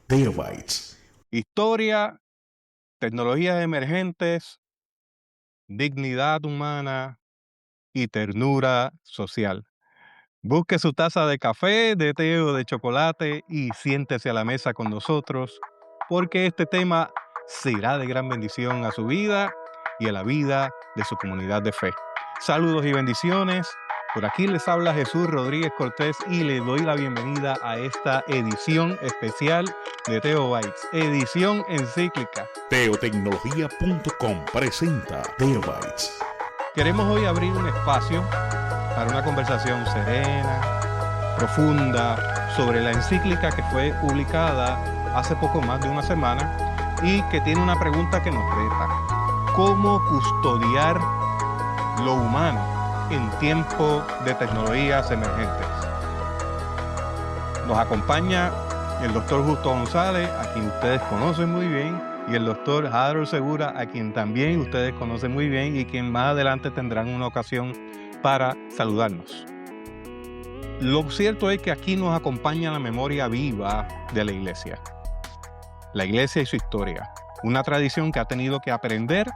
Terabytes. Historia, tecnologías emergentes, dignidad humana y ternura social. Busque su taza de café, de té o de chocolate y siéntese a la mesa con nosotros, porque este tema será de gran bendición a su vida y a la vida de su comunidad de fe. Saludos y bendiciones. Por aquí les habla Jesús Rodríguez Cortés y le doy la bienvenida a esta edición especial de Teo Bytes, edición encíclica. Teotecnología.com presenta Terabytes. Queremos hoy abrir un espacio para una conversación serena, profunda, sobre la encíclica que fue publicada hace poco más de una semana y que tiene una pregunta que nos reta: ¿cómo custodiar lo humano en tiempo de tecnologías emergentes? Nos acompaña el doctor Justo González, a quien ustedes conocen muy bien, y el doctor Harold Segura, a quien también ustedes conocen muy bien y quien más adelante tendrán una ocasión para saludarnos. Lo cierto es que aquí nos acompaña la memoria viva de la iglesia y su historia, una tradición que ha tenido que aprender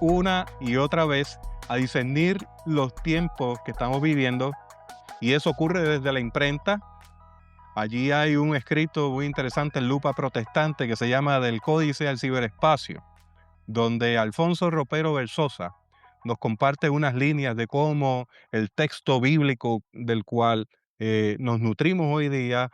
una y otra vez a discernir los tiempos que estamos viviendo, y eso ocurre desde la imprenta. Allí hay un escrito muy interesante en Lupa Protestante que se llama Del Códice al Ciberespacio, donde Alfonso Ropero Versosa nos comparte unas líneas de cómo el texto bíblico del cual nos nutrimos hoy día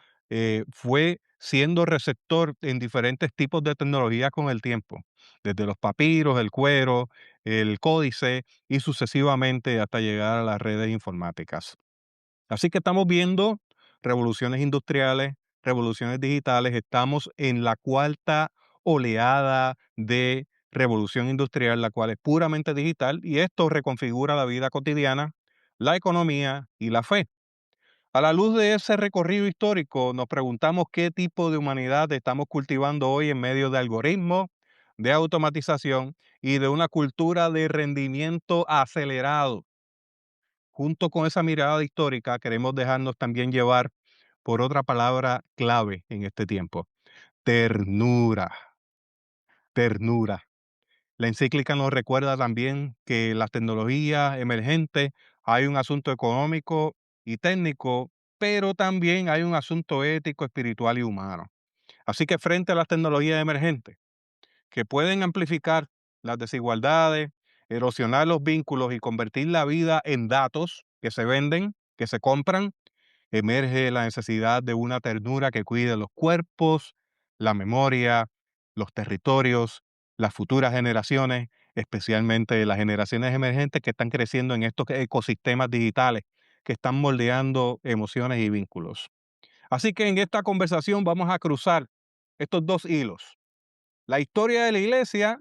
fue siendo receptor en diferentes tipos de tecnologías con el tiempo, desde los papiros, el cuero, el códice y sucesivamente hasta llegar a las redes informáticas. Así que estamos viendo revoluciones industriales, revoluciones digitales, estamos en la cuarta oleada de revolución industrial, la cual es puramente digital, y esto reconfigura la vida cotidiana, la economía y la fe. A la luz de ese recorrido histórico, nos preguntamos qué tipo de humanidad estamos cultivando hoy en medio de algoritmos, de automatización y de una cultura de rendimiento acelerado. Junto con esa mirada histórica, queremos dejarnos también llevar por otra palabra clave en este tiempo: ternura, ternura. La encíclica nos recuerda también que las tecnologías emergentes, hay un asunto económico y técnico, pero también hay un asunto ético, espiritual y humano. Así que frente a las tecnologías emergentes, que pueden amplificar las desigualdades, erosionar los vínculos y convertir la vida en datos que se venden, que se compran, emerge la necesidad de una ternura que cuide los cuerpos, la memoria, los territorios, las futuras generaciones, especialmente las generaciones emergentes que están creciendo en estos ecosistemas digitales, que están moldeando emociones y vínculos. Así que en esta conversación vamos a cruzar estos dos hilos: la historia de la iglesia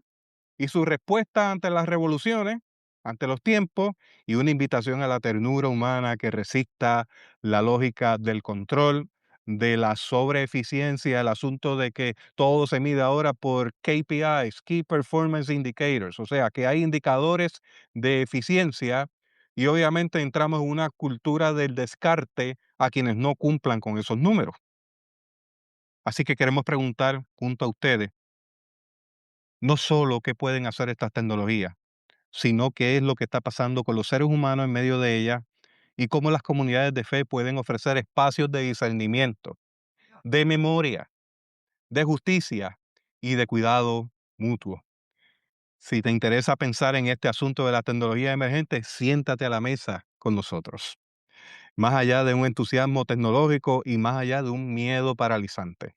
y su respuesta ante las revoluciones, ante los tiempos, y una invitación a la ternura humana que resista la lógica del control, de la sobreeficiencia, el asunto de que todo se mide ahora por KPIs, Key Performance Indicators, o sea, que hay indicadores de eficiencia, y obviamente entramos en una cultura del descarte a quienes no cumplan con esos números. Así que queremos preguntar junto a ustedes, no solo qué pueden hacer estas tecnologías, sino qué es lo que está pasando con los seres humanos en medio de ella y cómo las comunidades de fe pueden ofrecer espacios de discernimiento, de memoria, de justicia y de cuidado mutuo. Si te interesa pensar en este asunto de la tecnología emergente, siéntate a la mesa con nosotros. Más allá de un entusiasmo tecnológico y más allá de un miedo paralizante.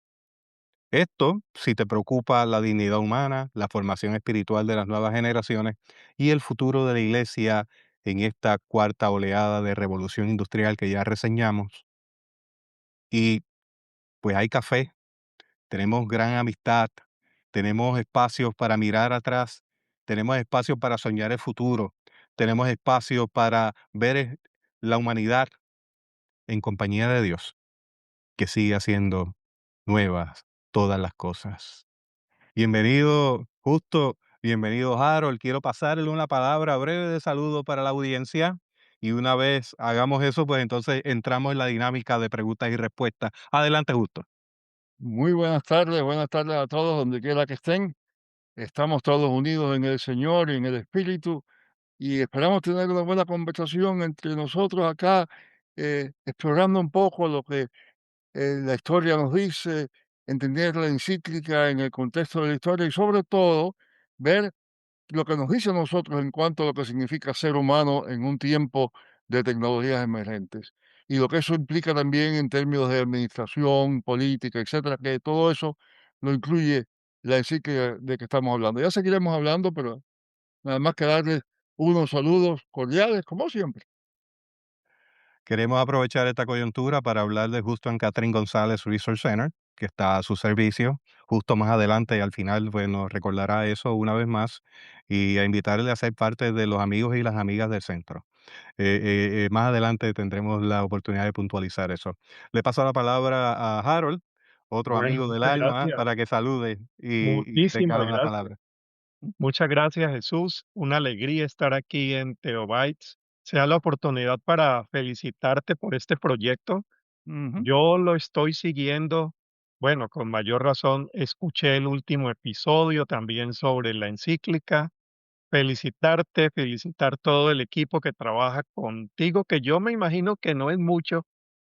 Esto, si te preocupa la dignidad humana, la formación espiritual de las nuevas generaciones y el futuro de la iglesia en esta cuarta oleada de revolución industrial que ya reseñamos. Y pues hay café, tenemos gran amistad, tenemos espacios para mirar atrás, tenemos espacios para soñar el futuro, tenemos espacio para ver la humanidad en compañía de Dios, que sigue haciendo nuevas todas las cosas. Bienvenido, Justo. Bienvenido, Harold. Quiero pasarle una palabra breve de saludo para la audiencia. Y una vez hagamos eso, pues entonces entramos en la dinámica de preguntas y respuestas. Adelante, Justo. Muy buenas tardes a todos, donde quiera que estén. Estamos todos unidos en el Señor y en el Espíritu y esperamos tener una buena conversación entre nosotros acá, explorando un poco lo que la historia nos dice, entender la encíclica en el contexto de la historia y sobre todo ver lo que nos dice a nosotros en cuanto a lo que significa ser humano en un tiempo de tecnologías emergentes. Y lo que eso implica también en términos de administración, política, etcétera, que todo eso lo incluye la encíclica de que estamos hablando. Ya seguiremos hablando, pero nada más que darles unos saludos cordiales, como siempre. Queremos aprovechar esta coyuntura para hablar de Justo en Catherine González Resource Center, que está a su servicio. Justo más adelante y al final, pues nos recordará eso una vez más y a invitarle a ser parte de los amigos y las amigas del centro. Más adelante tendremos la oportunidad de puntualizar eso. Le paso la palabra a Harold, otro Bueno, amigo del muchas alma, gracias, para que salude y tenga muchísimas la gracias. palabra. Muchas gracias, Jesús. Una alegría estar aquí en Teobytes. Sea la oportunidad para felicitarte por este proyecto. Ujú. Yo lo estoy siguiendo. Bueno, con mayor razón, escuché el último episodio también sobre la encíclica. Felicitarte, felicitar todo el equipo que trabaja contigo, que yo me imagino que no es mucho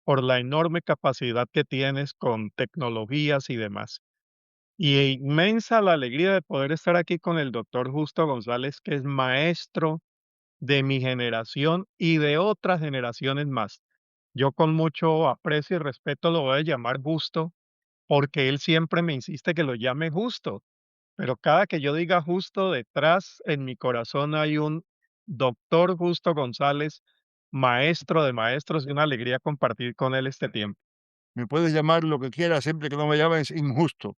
por la enorme capacidad que tienes con tecnologías y demás. Y inmensa la alegría de poder estar aquí con el doctor Justo González, que es maestro de mi generación y de otras generaciones más. Yo con mucho aprecio y respeto lo voy a llamar Justo, porque él siempre me insiste que lo llame Justo, pero cada que yo diga Justo, detrás en mi corazón hay un doctor Justo González, maestro de maestros, y una alegría compartir con él este tiempo. Me puedes llamar lo que quieras, siempre que no me llames injusto.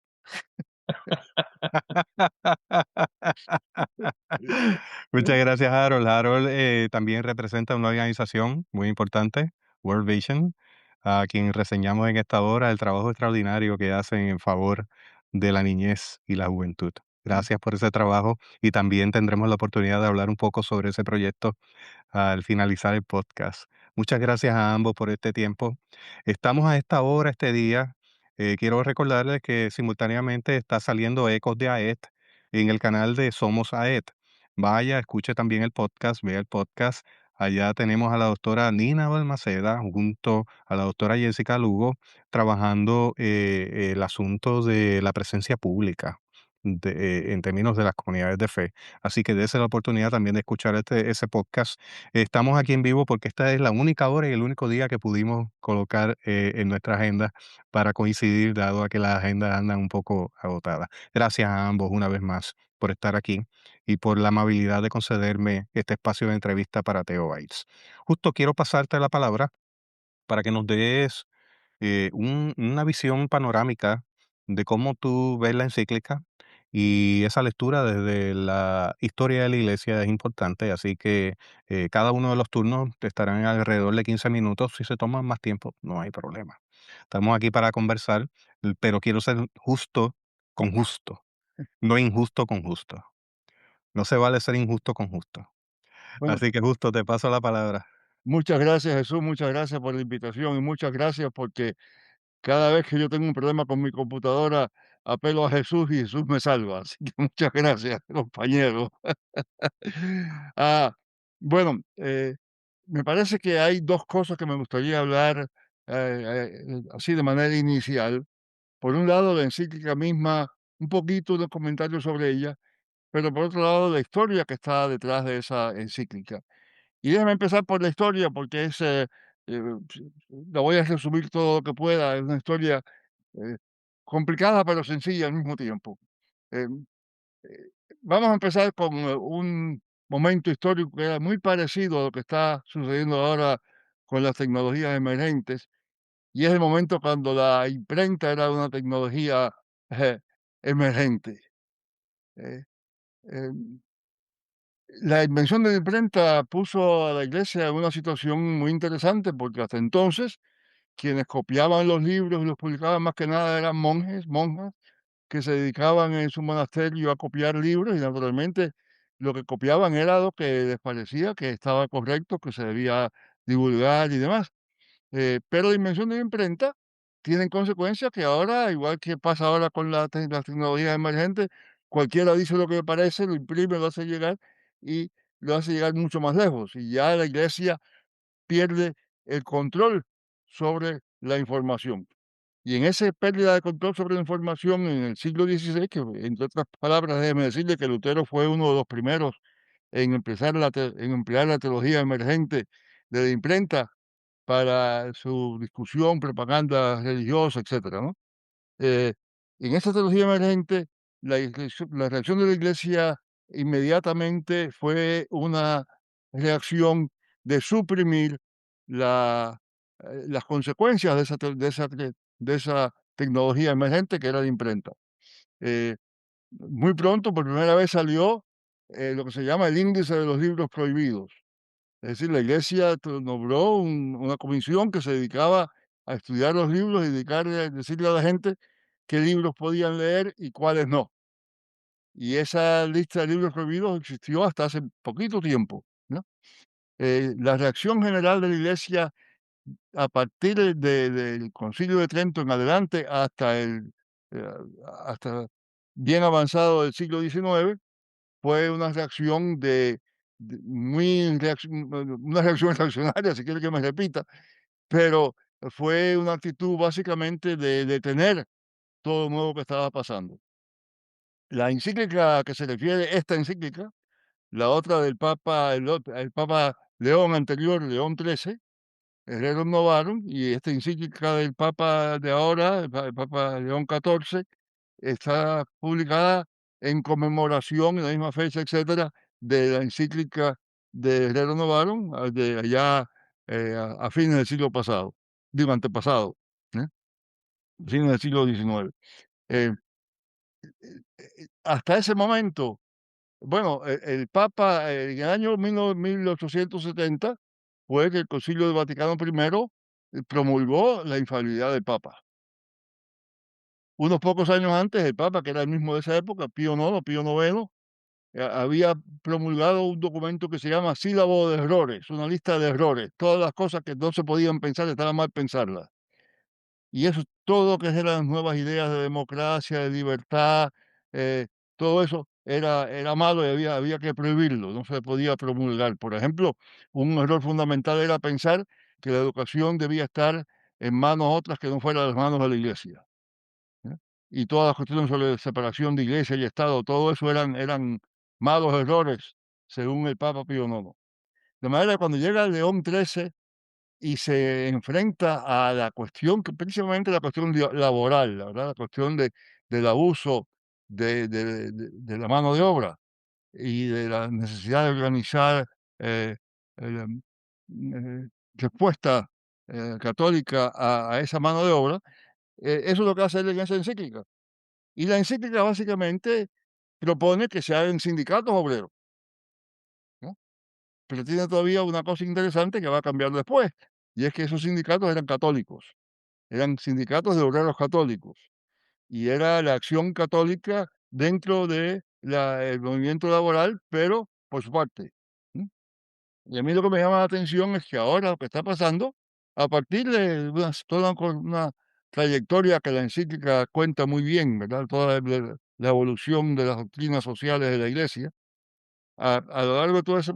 Muchas gracias, Harold. Harold también representa una organización muy importante, World Vision, a quien reseñamos en esta hora el trabajo extraordinario que hacen en favor de la niñez y la juventud. Gracias por ese trabajo y también tendremos la oportunidad de hablar un poco sobre ese proyecto al finalizar el podcast. Muchas gracias a ambos por este tiempo. Estamos a esta hora, este día. Quiero recordarles que simultáneamente está saliendo Ecos de AET en el canal de Somos AET. Vaya, escuche también el podcast, vea el podcast. Allá tenemos a la doctora Nina Balmaceda junto a la doctora Jessica Lugo trabajando el asunto de la presencia pública en términos de las comunidades de fe. Así que dése la oportunidad también de escuchar ese podcast. Estamos aquí en vivo porque esta es la única hora y el único día que pudimos colocar en nuestra agenda para coincidir, dado a que las agendas andan un poco agotadas. Gracias a ambos una vez más por estar aquí y por la amabilidad de concederme este espacio de entrevista para Teo Bites. Justo quiero pasarte la palabra para que nos des una visión panorámica de cómo tú ves la encíclica y esa lectura desde la historia de la iglesia es importante, así que cada uno de los turnos te estarán alrededor de 15 minutos. Si se toman más tiempo, no hay problema. Estamos aquí para conversar, pero quiero ser justo con justo, no injusto con justo. No se vale ser injusto con justo. Bueno, Así que justo te paso la palabra. muchas gracias, Jesús, muchas gracias por la invitación y muchas gracias porque cada vez que yo tengo un problema con mi computadora, apelo a Jesús y Jesús me salva. Así que muchas gracias, compañero. Ah, bueno, me parece que hay dos cosas que me gustaría hablar así de manera inicial. Por un lado, la encíclica misma, un poquito de comentarios sobre ella, pero por otro lado, la historia que está detrás de esa encíclica. Y déjame empezar por la historia, porque eh, la voy a resumir todo lo que pueda. Es una historia eh, complicada pero sencilla al mismo tiempo. Eh, eh, Vamos a empezar con un momento histórico que era muy parecido a lo que está sucediendo ahora con las tecnologías emergentes, y es el momento cuando la imprenta era una tecnología eh, emergente. eh, em, la invención de la imprenta puso a la iglesia en una situación muy interesante, porque hasta entonces quienes copiaban los libros y los publicaban más que nada eran monjes, monjas, que se dedicaban en su monasterio a copiar libros y naturalmente lo que copiaban era lo que les parecía que estaba correcto, que se debía divulgar y demás. Pero la invención de la imprenta tienen consecuencias que ahora, igual que pasa ahora con las tecnologías emergentes, cualquiera dice lo que le parece, lo imprime, lo hace llegar y lo hace llegar mucho más lejos. Y ya la iglesia pierde el control sobre la información. Y en esa pérdida de control sobre la información en el siglo XVI, que entre otras palabras, déjeme decirle que Lutero fue uno de los primeros en emplear la teología emergente de la imprenta para su discusión, propaganda religiosa, etcétera, ¿no? Eh, en esta teología emergente, la reacción de la iglesia inmediatamente fue una reacción de suprimir las consecuencias de esa tecnología emergente que era la imprenta. Eh, Muy pronto, por primera vez, salió lo que se llama el índice de los libros prohibidos. Es decir, la iglesia nombró una comisión que se dedicaba a estudiar los libros y decirle a la gente qué libros podían leer y cuáles no. Y esa lista de libros prohibidos existió hasta hace poquito tiempo, ¿no? La reacción general de la iglesia a partir del Concilio de Trento en adelante eh, hasta bien avanzado del siglo XIX fue una reacción una reacción reaccionaria, si quiere que me repita, pero fue una actitud básicamente de detener todo lo nuevo que estaba pasando. La encíclica que se refiere, esta encíclica, la otra del Papa, el Papa León anterior, León XIII, el Rerum Novarum, y esta encíclica del Papa de ahora, el Papa León XIV, está publicada en conmemoración, en la misma fecha, etcétera, de la encíclica de Rerum Novarum, de allá a fines del siglo pasado, digo antepasado, ¿eh? Fines del siglo XIX. Eh, Hasta ese momento, bueno, el Papa en el año 1870 fue que el Concilio del Vaticano I promulgó la infalibilidad del Papa. Unos pocos años antes, el Papa, que era el mismo de esa época, Pío IX, había promulgado un documento que se llama Sílabo de Errores, una lista de errores. Todas las cosas que no se podían pensar, estaba mal pensarlas. Y eso, todo lo que eran las nuevas ideas de democracia, de libertad, eh, todo eso era malo y había que prohibirlo, no se podía promulgar. Por ejemplo, un error fundamental era pensar que la educación debía estar en manos otras que no fueran las manos de la iglesia, ¿eh? Y todas las cuestiones sobre separación de iglesia y Estado, todo eso eran malos errores, según el Papa Pío IX. De manera que cuando llega León XIII y se enfrenta a la cuestión, que principalmente la cuestión laboral, la verdad, la cuestión del abuso de la mano de obra y de la necesidad de organizar eh, el, respuesta católica a esa mano de obra, eso es lo que hace él en esa encíclica. Y la encíclica básicamente propone que se hagan sindicatos obreros, ¿no? Pero tiene todavía una cosa interesante que va a cambiar después, y es que esos sindicatos eran católicos, eran sindicatos de obreros católicos, y era la acción católica dentro de el movimiento laboral, pero por su parte. ¿M? Y a mí lo que me llama la atención es que ahora lo que está pasando, a partir de una trayectoria que la encíclica cuenta muy bien, ¿verdad? Toda la evolución de las doctrinas sociales de la Iglesia, a lo largo de toda esa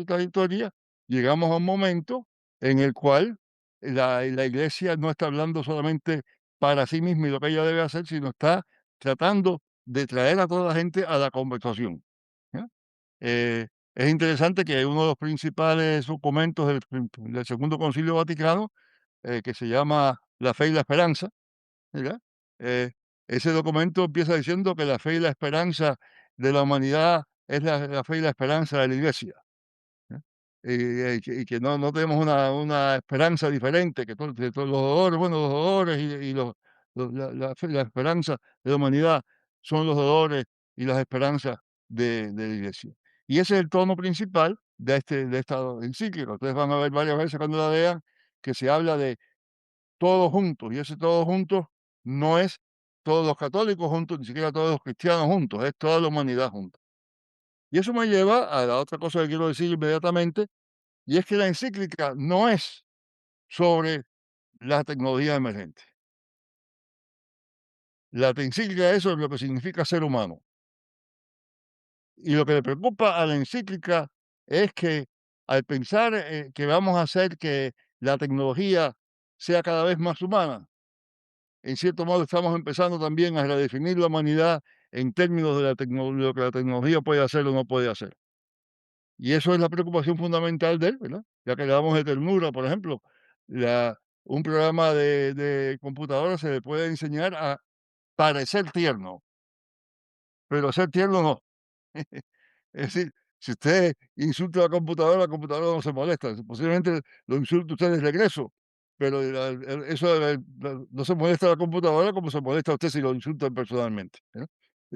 trayectoria, llegamos a un momento en el cual la Iglesia no está hablando solamente para sí misma y lo que ella debe hacer, sino está tratando de traer a toda la gente a la conversación, ¿ya? Es interesante que uno de los principales documentos del Segundo Concilio Vaticano, que se llama La Fe y la Esperanza, ¿verdad? Eh, Ese documento empieza diciendo que la fe y la esperanza de la humanidad es la fe y la esperanza de la Iglesia, ¿eh? Y que no tenemos una esperanza diferente, que todos los dolores, bueno, los dolores y la fe y la esperanza de la humanidad son los dolores y las esperanzas de la Iglesia. Y ese es el tono principal de esta encíclica. Ustedes van a ver varias veces cuando la lean que se habla de todos juntos, y ese todos juntos no es todos los católicos juntos, ni siquiera todos los cristianos juntos, es toda la humanidad junta. Y eso me lleva a la otra cosa que quiero decir inmediatamente, y es que la encíclica no es sobre la tecnología emergente. La encíclica, eso es lo que significa ser humano. Y lo que le preocupa a la encíclica es que al pensar que vamos a hacer que la tecnología sea cada vez más humana, en cierto modo estamos empezando también a redefinir la humanidad en términos de lo que la tecnología puede hacer o no puede hacer. Y eso es la preocupación fundamental de él, ¿verdad? Ya que le damos de ternura, por ejemplo, un programa de computadora se le puede enseñar a parecer tierno, pero ser tierno no. Es decir, si usted insulta a la computadora no se molesta. Posiblemente lo insulte usted de regreso, pero no se molesta la computadora como se molesta a usted si lo insultan personalmente, ¿no?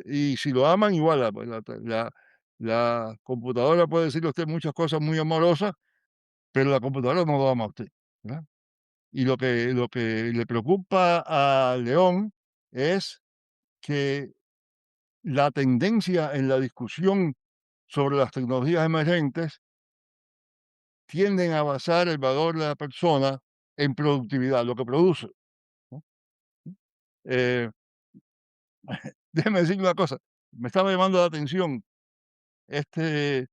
Y si lo aman, igual la computadora puede decirle a usted muchas cosas muy amorosas, pero la computadora no lo ama a usted, ¿verdad? Y lo que le preocupa a León es que la tendencia en la discusión sobre las tecnologías emergentes tienden a basar el valor de la persona en productividad, lo que produce, ¿no? Eh, déjeme decirle una cosa, me estaba llamando la atención, este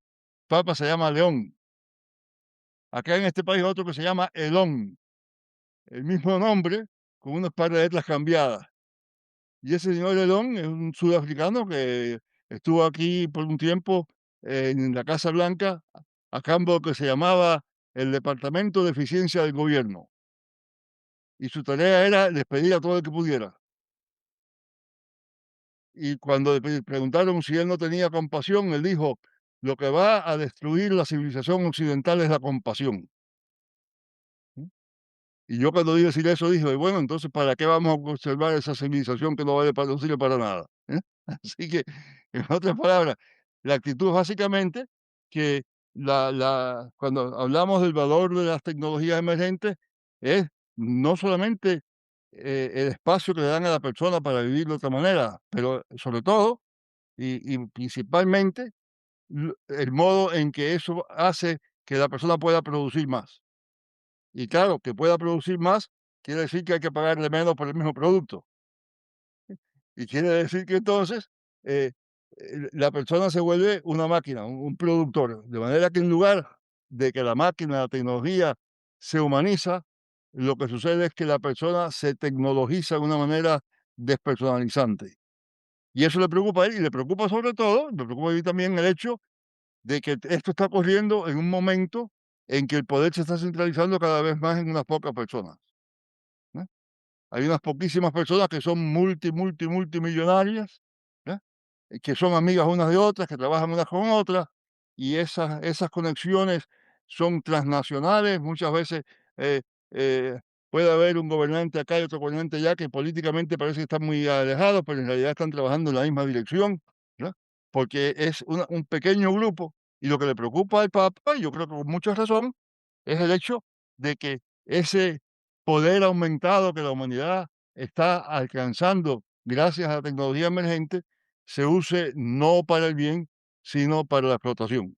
papa se llama León, acá en este país hay otro que se llama Elón, el mismo nombre con unas par de letras cambiadas. Y ese señor Elón es un sudafricano que estuvo aquí por un tiempo en la Casa Blanca a cambio de lo que se llamaba el Departamento de Eficiencia del Gobierno. Y su tarea era despedir a todo el que pudiera. Y cuando le preguntaron si él no tenía compasión, él dijo, lo que va a destruir la civilización occidental es la compasión. ¿Mm? Y yo cuando oí decir eso dije, bueno, entonces, ¿para qué vamos a conservar esa civilización que no vale para, no sirve para nada? ¿Eh? Así que, en otras palabras, la actitud es básicamente que cuando hablamos del valor de las tecnologías emergentes, es no solamente el espacio que le dan a la persona para vivir de otra manera, pero sobre todo y principalmente el modo en que eso hace que la persona pueda producir más. Y claro, que pueda producir más quiere decir que hay que pagarle menos por el mismo producto. Y quiere decir que entonces eh, la persona se vuelve una máquina, un productor. De manera que en lugar de que la máquina, la tecnología se humaniza, lo que sucede es que la persona se tecnologiza de una manera despersonalizante. Y eso le preocupa a él y le preocupa sobre todo, me preocupa a mí también el hecho de que esto está ocurriendo en un momento en que el poder se está centralizando cada vez más en unas pocas personas, ¿no? Hay unas poquísimas personas que son multimillonarias, ¿ya? Que son amigas unas de otras, que trabajan unas con otras, y esas conexiones son transnacionales. Muchas veces eh, eh, puede haber un gobernante acá y otro gobernante allá que políticamente parece que están muy alejados, pero en realidad están trabajando en la misma dirección, ¿ya? Porque es un pequeño grupo, y lo que le preocupa al Papa, y yo creo que con mucha razón, es el hecho de que ese poder aumentado que la humanidad está alcanzando gracias a la tecnología emergente se use no para el bien, sino para la explotación.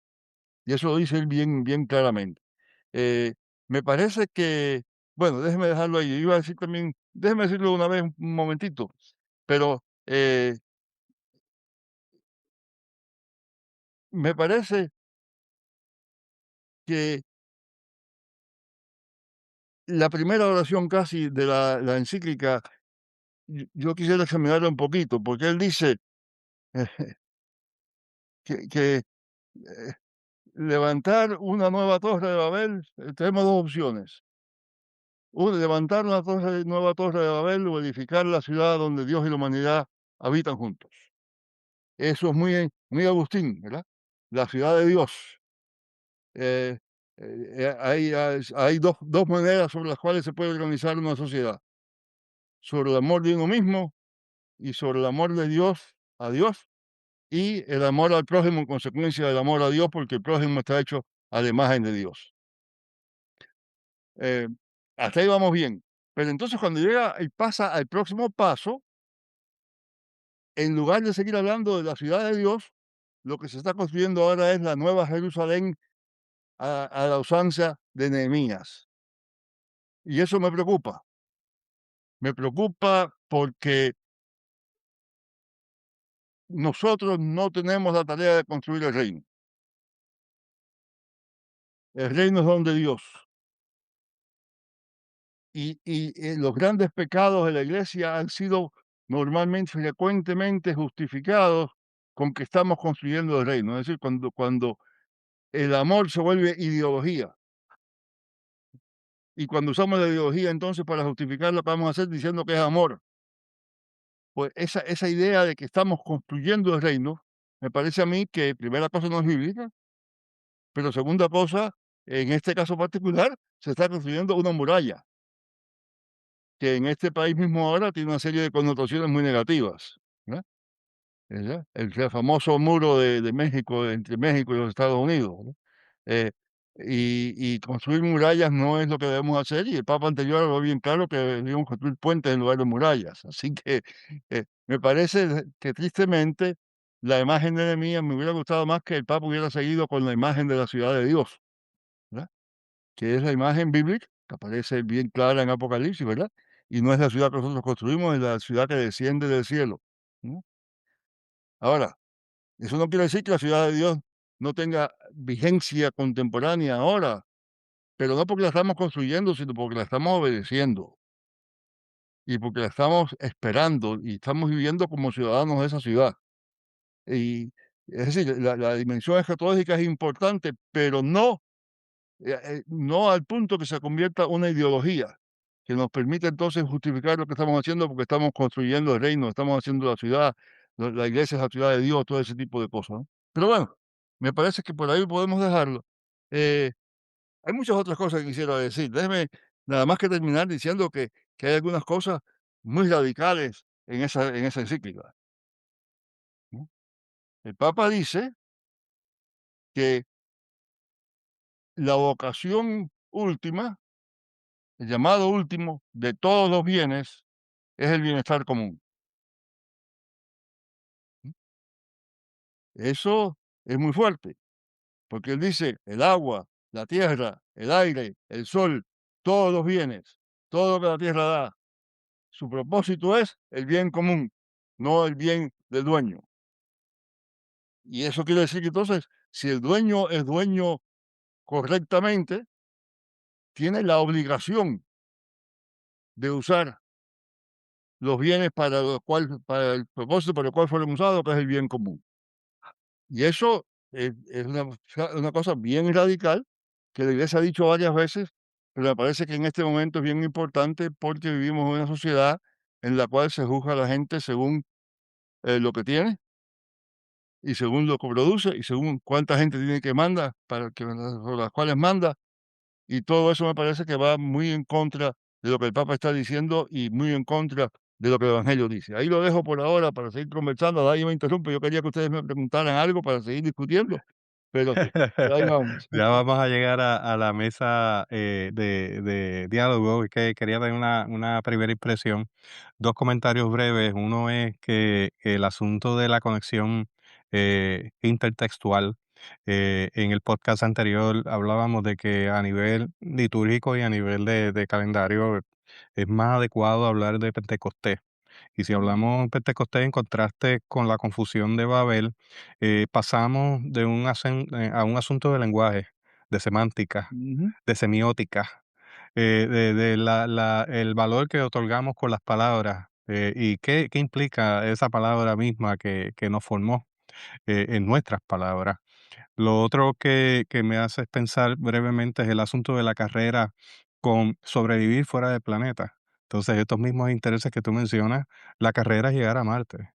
Y eso lo dice él bien claramente. Eh, me parece que, bueno, déjeme dejarlo ahí. Iba a decir también, déjeme decirlo una vez un momentito, pero me parece que la primera oración casi de la encíclica, yo quisiera examinarla un poquito, porque él dice que levantar una nueva torre de Babel, tenemos dos opciones. Levantar una nueva torre de Babel o edificar la ciudad donde Dios y la humanidad habitan juntos. Eso es muy Agustín, ¿verdad? La ciudad de Dios. Eh, hay dos maneras sobre las cuales se puede organizar una sociedad. Sobre el amor de uno mismo y sobre el amor de Dios a Dios y el amor al prójimo en consecuencia del amor a Dios, porque el prójimo está hecho a la imagen de Dios. Eh, hasta ahí vamos bien. Pero entonces cuando llega y pasa al próximo paso, en lugar de seguir hablando de la ciudad de Dios, lo que se está construyendo ahora es la nueva Jerusalén a la usanza de Nehemías. Y eso me preocupa. Me preocupa porque nosotros no tenemos la tarea de construir el reino. El reino es don de Dios. Y los grandes pecados de la iglesia han sido normalmente, frecuentemente justificados con que estamos construyendo el reino. Es decir, cuando el amor se vuelve ideología. Y cuando usamos la ideología entonces para justificar lo que vamos a hacer diciendo que es amor, pues esa idea de que estamos construyendo el reino, me parece a mí que primera cosa no es bíblica, pero segunda cosa, en este caso particular, se está construyendo una muralla, que en este país mismo ahora tiene una serie de connotaciones muy negativas, ¿verdad? ¿Verdad? El famoso muro de México, entre México y los Estados Unidos, ¿no? Eh, y construir murallas no es lo que debemos hacer, y el Papa anterior habló bien claro que debemos construir puentes en lugar de murallas. Así que me parece que tristemente la imagen de Nehemías me hubiera gustado más que el Papa hubiera seguido con la imagen de la ciudad de Dios, ¿verdad? Que es la imagen bíblica, que aparece bien clara en Apocalipsis, ¿verdad? Y no es la ciudad que nosotros construimos, es la ciudad que desciende del cielo, ¿no? Ahora, eso no quiere decir que la ciudad de Dios no tenga vigencia contemporánea ahora, pero no porque la estamos construyendo, sino porque la estamos obedeciendo y porque la estamos esperando y estamos viviendo como ciudadanos de esa ciudad. Y es decir, la dimensión escatológica es importante, pero no al punto que se convierta una ideología que nos permite entonces justificar lo que estamos haciendo porque estamos construyendo el reino, estamos haciendo la ciudad, la iglesia es la ciudad de Dios, todo ese tipo de cosas, ¿no? Pero bueno, me parece que por ahí podemos dejarlo. Eh, Hay muchas otras cosas que quisiera decir. Déjeme nada más que terminar diciendo que hay algunas cosas muy radicales en esa encíclica, ¿no? El Papa dice que la vocación última, el llamado último de todos los bienes es el bienestar común. Eso es muy fuerte, porque él dice, el agua, la tierra, el aire, el sol, todos los bienes, todo lo que la tierra da, su propósito es el bien común, no el bien del dueño. Y eso quiere decir que entonces, si el dueño es dueño correctamente, tiene la obligación de usar los bienes para el propósito para el cual fueron usados, que es el bien común. Y eso es una cosa bien radical que la Iglesia ha dicho varias veces, pero me parece que en este momento es bien importante porque vivimos en una sociedad en la cual se juzga a la gente según lo que tiene y según lo que produce y según cuánta gente tiene que manda para que por las cuales manda, y todo eso me parece que va muy en contra de lo que el Papa está diciendo y muy en contra de lo que el Evangelio dice. Ahí lo dejo por ahora para seguir conversando. Nadie me interrumpe. Yo quería que ustedes me preguntaran algo para seguir discutiendo, pero, pero ahí vamos. Ya vamos a llegar a la mesa de diálogo, y que quería dar una primera impresión. Dos comentarios breves. Uno es que el asunto de la conexión intertextual, en el podcast anterior hablábamos de que a nivel litúrgico y a nivel de calendario es más adecuado hablar de Pentecostés. Y si hablamos de Pentecostés en contraste con la confusión de Babel, pasamos de a un asunto de lenguaje, de semántica, Ujú, de semiótica, el valor que otorgamos con las palabras, y qué implica esa palabra misma que nos formó, en nuestras palabras. Lo otro que me hace pensar brevemente es el asunto de la carrera con sobrevivir fuera del planeta. Entonces, estos mismos intereses que tú mencionas, la carrera es llegar a Marte.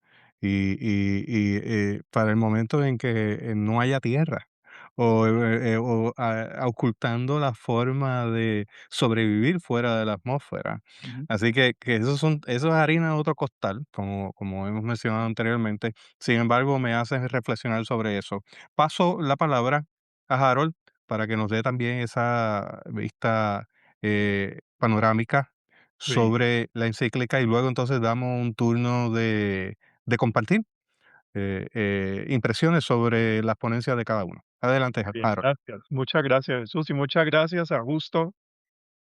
Para el momento en que no haya tierra, ocultando la forma de sobrevivir fuera de la atmósfera. ujú. Así que eso es harina de otro costal, como hemos mencionado anteriormente. Sin embargo, me hace reflexionar sobre eso. Paso la palabra a Harold para que nos dé también esa vista panorámica Sí, sobre la encíclica, y luego entonces damos un turno de compartir impresiones sobre las ponencias de cada uno. Adelante, bien, Harold. gracias. Muchas gracias, Jesús, y muchas gracias, Augusto,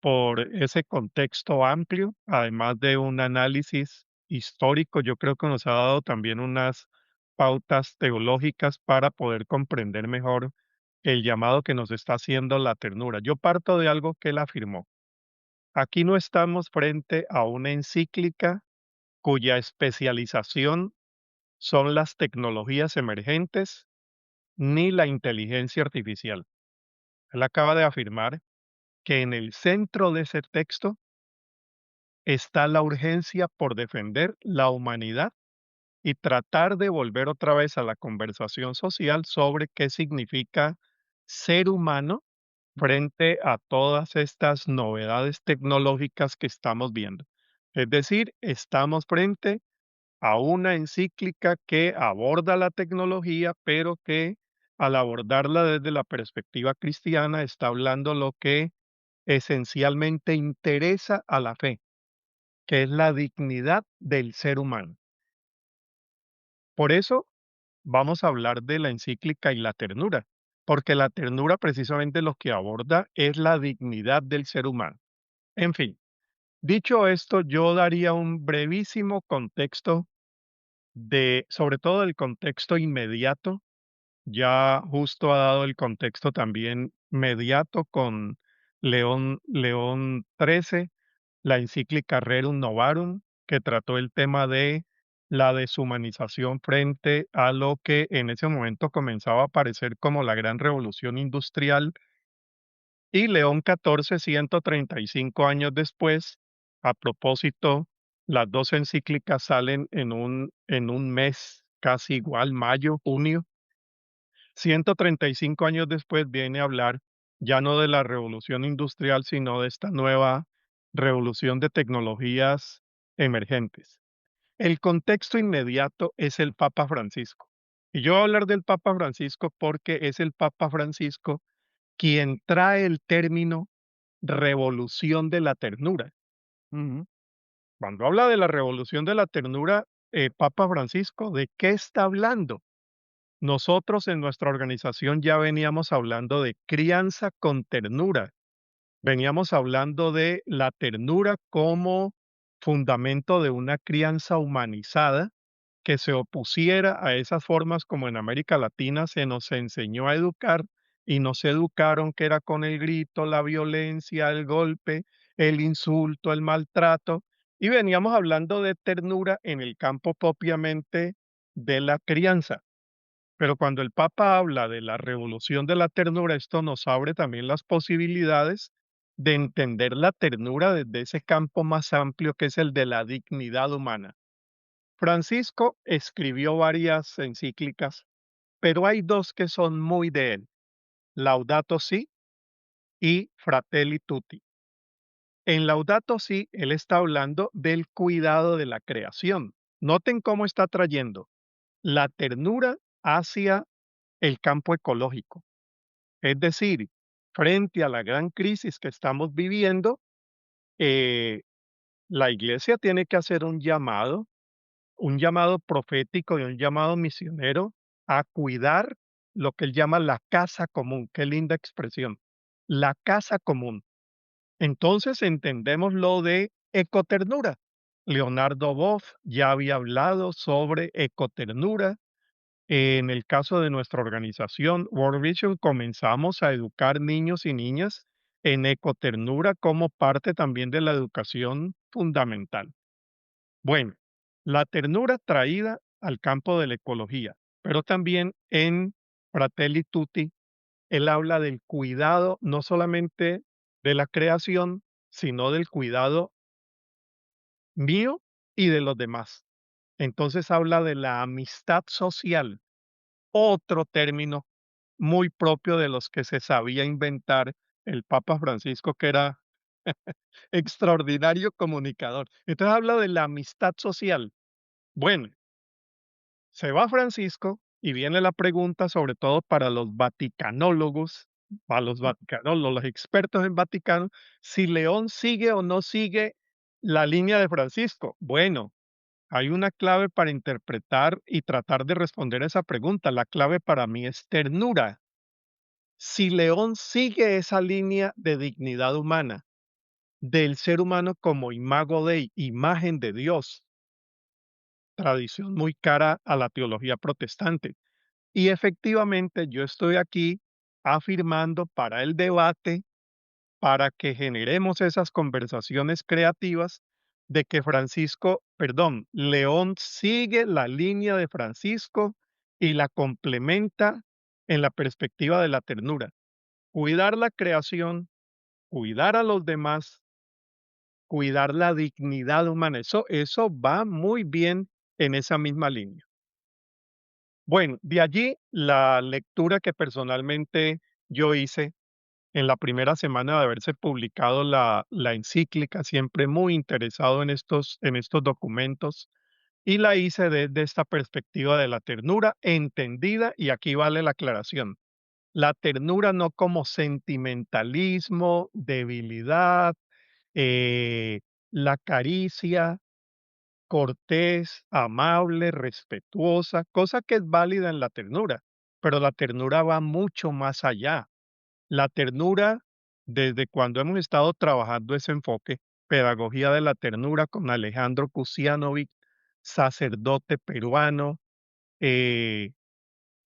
por ese contexto amplio, además de un análisis histórico. Yo creo que nos ha dado también unas pautas teológicas para poder comprender mejor el llamado que nos está haciendo la ternura. Yo parto de algo que él afirmó. Aquí no estamos frente a una encíclica cuya especialización son las tecnologías emergentes ni la inteligencia artificial. Él acaba de afirmar que en el centro de ese texto está la urgencia por defender la humanidad y tratar de volver otra vez a la conversación social sobre qué significa ser humano frente a todas estas novedades tecnológicas que estamos viendo. Es decir, estamos frente a una encíclica que aborda la tecnología, pero que al abordarla desde la perspectiva cristiana está hablando lo que esencialmente interesa a la fe, que es la dignidad del ser humano. Por eso vamos a hablar de la encíclica y la ternura, porque la ternura precisamente lo que aborda es la dignidad del ser humano. En fin, dicho esto, yo daría un brevísimo contexto sobre todo el contexto inmediato. Ya justo ha dado el contexto también mediato con León XIII, la encíclica Rerum Novarum, que trató el tema de la deshumanización frente a lo que en ese momento comenzaba a aparecer como la gran revolución industrial, y León XIV, 135 años después, a propósito, las dos encíclicas salen en un mes casi igual, mayo, junio. 135 años después viene a hablar ya no de la revolución industrial, sino de esta nueva revolución de tecnologías emergentes. El contexto inmediato es el Papa Francisco. Y yo voy a hablar del Papa Francisco porque es el Papa Francisco quien trae el término revolución de la ternura. Ujú. Cuando habla de la revolución de la ternura, Papa Francisco, ¿de qué está hablando? Nosotros en nuestra organización ya veníamos hablando de crianza con ternura. Veníamos hablando de la ternura como fundamento de una crianza humanizada que se opusiera a esas formas como en América Latina se nos enseñó a educar y nos educaron que era con el grito, la violencia, el golpe, el insulto, el maltrato. Y veníamos hablando de ternura en el campo propiamente de la crianza. Pero cuando el Papa habla de la revolución de la ternura, esto nos abre también las posibilidades de entender la ternura desde ese campo más amplio que es el de la dignidad humana. Francisco escribió varias encíclicas, pero hay dos que son muy de él, Laudato Si y Fratelli Tutti. En Laudato Si, él está hablando del cuidado de la creación. Noten cómo está trayendo la ternura hacia el campo ecológico. Es decir, frente a la gran crisis que estamos viviendo, eh, la iglesia tiene que hacer un llamado profético y un llamado misionero a cuidar lo que él llama la casa común. Qué linda expresión. La casa común. Entonces entendemos lo de ecoternura. Leonardo Boff ya había hablado sobre ecoternura. En el caso de nuestra organización World Vision, comenzamos a educar niños y niñas en ecoternura como parte también de la educación fundamental. Bueno, la ternura traída al campo de la ecología, pero también en Fratelli Tutti, él habla del cuidado no solamente de la creación, sino del cuidado mío y de los demás. Entonces habla de la amistad social, otro término muy propio de los que se sabía inventar el Papa Francisco, que era extraordinario comunicador. Entonces habla de la amistad social. Bueno, se va Francisco y viene la pregunta, sobre todo para los vaticanólogos, para los vaticanólogos, los expertos en Vaticano, si León sigue o no sigue la línea de Francisco. Bueno, hay una clave para interpretar y tratar de responder esa pregunta. La clave para mí es ternura. Si León sigue esa línea de dignidad humana, del ser humano como imago Dei, imagen de Dios, tradición muy cara a la teología protestante. Y efectivamente yo estoy aquí afirmando para el debate, para que generemos esas conversaciones creativas de que León sigue la línea de Francisco y la complementa en la perspectiva de la ternura. Cuidar la creación, cuidar a los demás, cuidar la dignidad humana. Eso va muy bien en esa misma línea. Bueno, de allí la lectura que personalmente yo hice en la primera semana de haberse publicado la encíclica, siempre muy interesado en estos documentos, y la hice desde esta perspectiva de la ternura entendida, y aquí vale la aclaración. La ternura no como sentimentalismo, debilidad, eh, la caricia cortés, amable, respetuosa, cosa que es válida en la ternura, pero la ternura va mucho más allá. La ternura, desde cuando hemos estado trabajando ese enfoque, pedagogía de la ternura con Alejandro Kusianovic, sacerdote peruano, eh,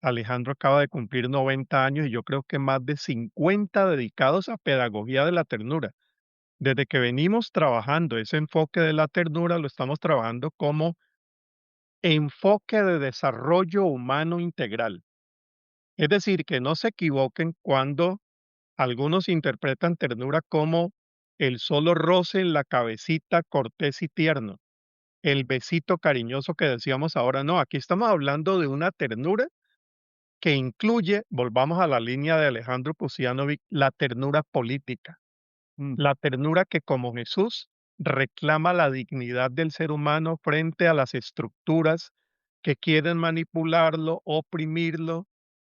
Alejandro acaba de cumplir 90 años y yo creo que más de 50 dedicados a pedagogía de la ternura. Desde que venimos trabajando ese enfoque de la ternura, lo estamos trabajando como enfoque de desarrollo humano integral. Es decir, que no se equivoquen cuando algunos interpretan ternura como el solo roce en la cabecita cortés y tierno, el besito cariñoso que decíamos ahora. No, aquí estamos hablando de una ternura que incluye, volvamos a la línea de Alejandro Pusianovic, la ternura política. Mm, La ternura que como Jesús reclama la dignidad del ser humano frente a las estructuras que quieren manipularlo, oprimirlo,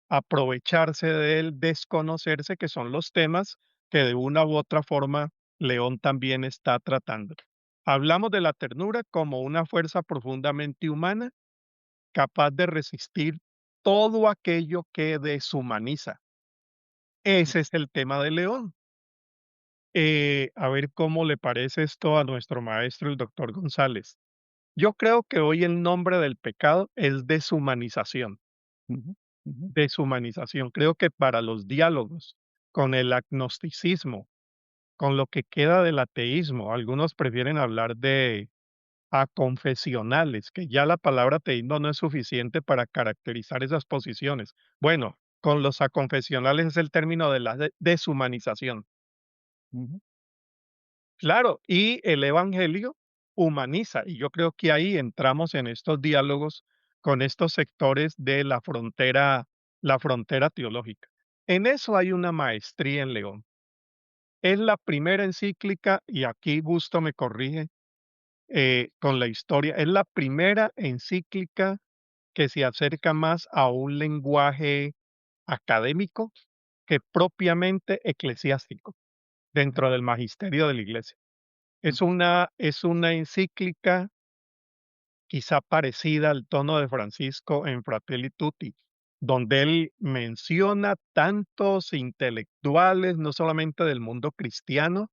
aprovecharse de él, desconocerse, que son los temas que de una u otra forma León también está tratando. Hablamos de la ternura como una fuerza profundamente humana, capaz de resistir todo aquello que deshumaniza. mm, Ese es el tema de León. A ver cómo le parece esto a nuestro maestro, el doctor González. Yo creo que hoy el nombre del pecado es deshumanización, ujú, ujú, deshumanización. Creo que para los diálogos con el agnosticismo, con lo que queda del ateísmo, algunos prefieren hablar de aconfesionales, que ya la palabra ateísmo no es suficiente para caracterizar esas posiciones. Bueno, con los aconfesionales es el término de la deshumanización. ujú, Claro, y el evangelio humaniza, y yo creo que ahí entramos en estos diálogos con estos sectores de la frontera teológica. En eso hay una maestría en León. Es la primera encíclica, y aquí Gusto me corrige con la historia, es la primera encíclica que se acerca más a un lenguaje académico que propiamente eclesiástico dentro del magisterio de la iglesia. mm, Es una encíclica quizá parecida al tono de Francisco en Fratelli Tutti, donde él menciona tantos intelectuales, no solamente del mundo cristiano.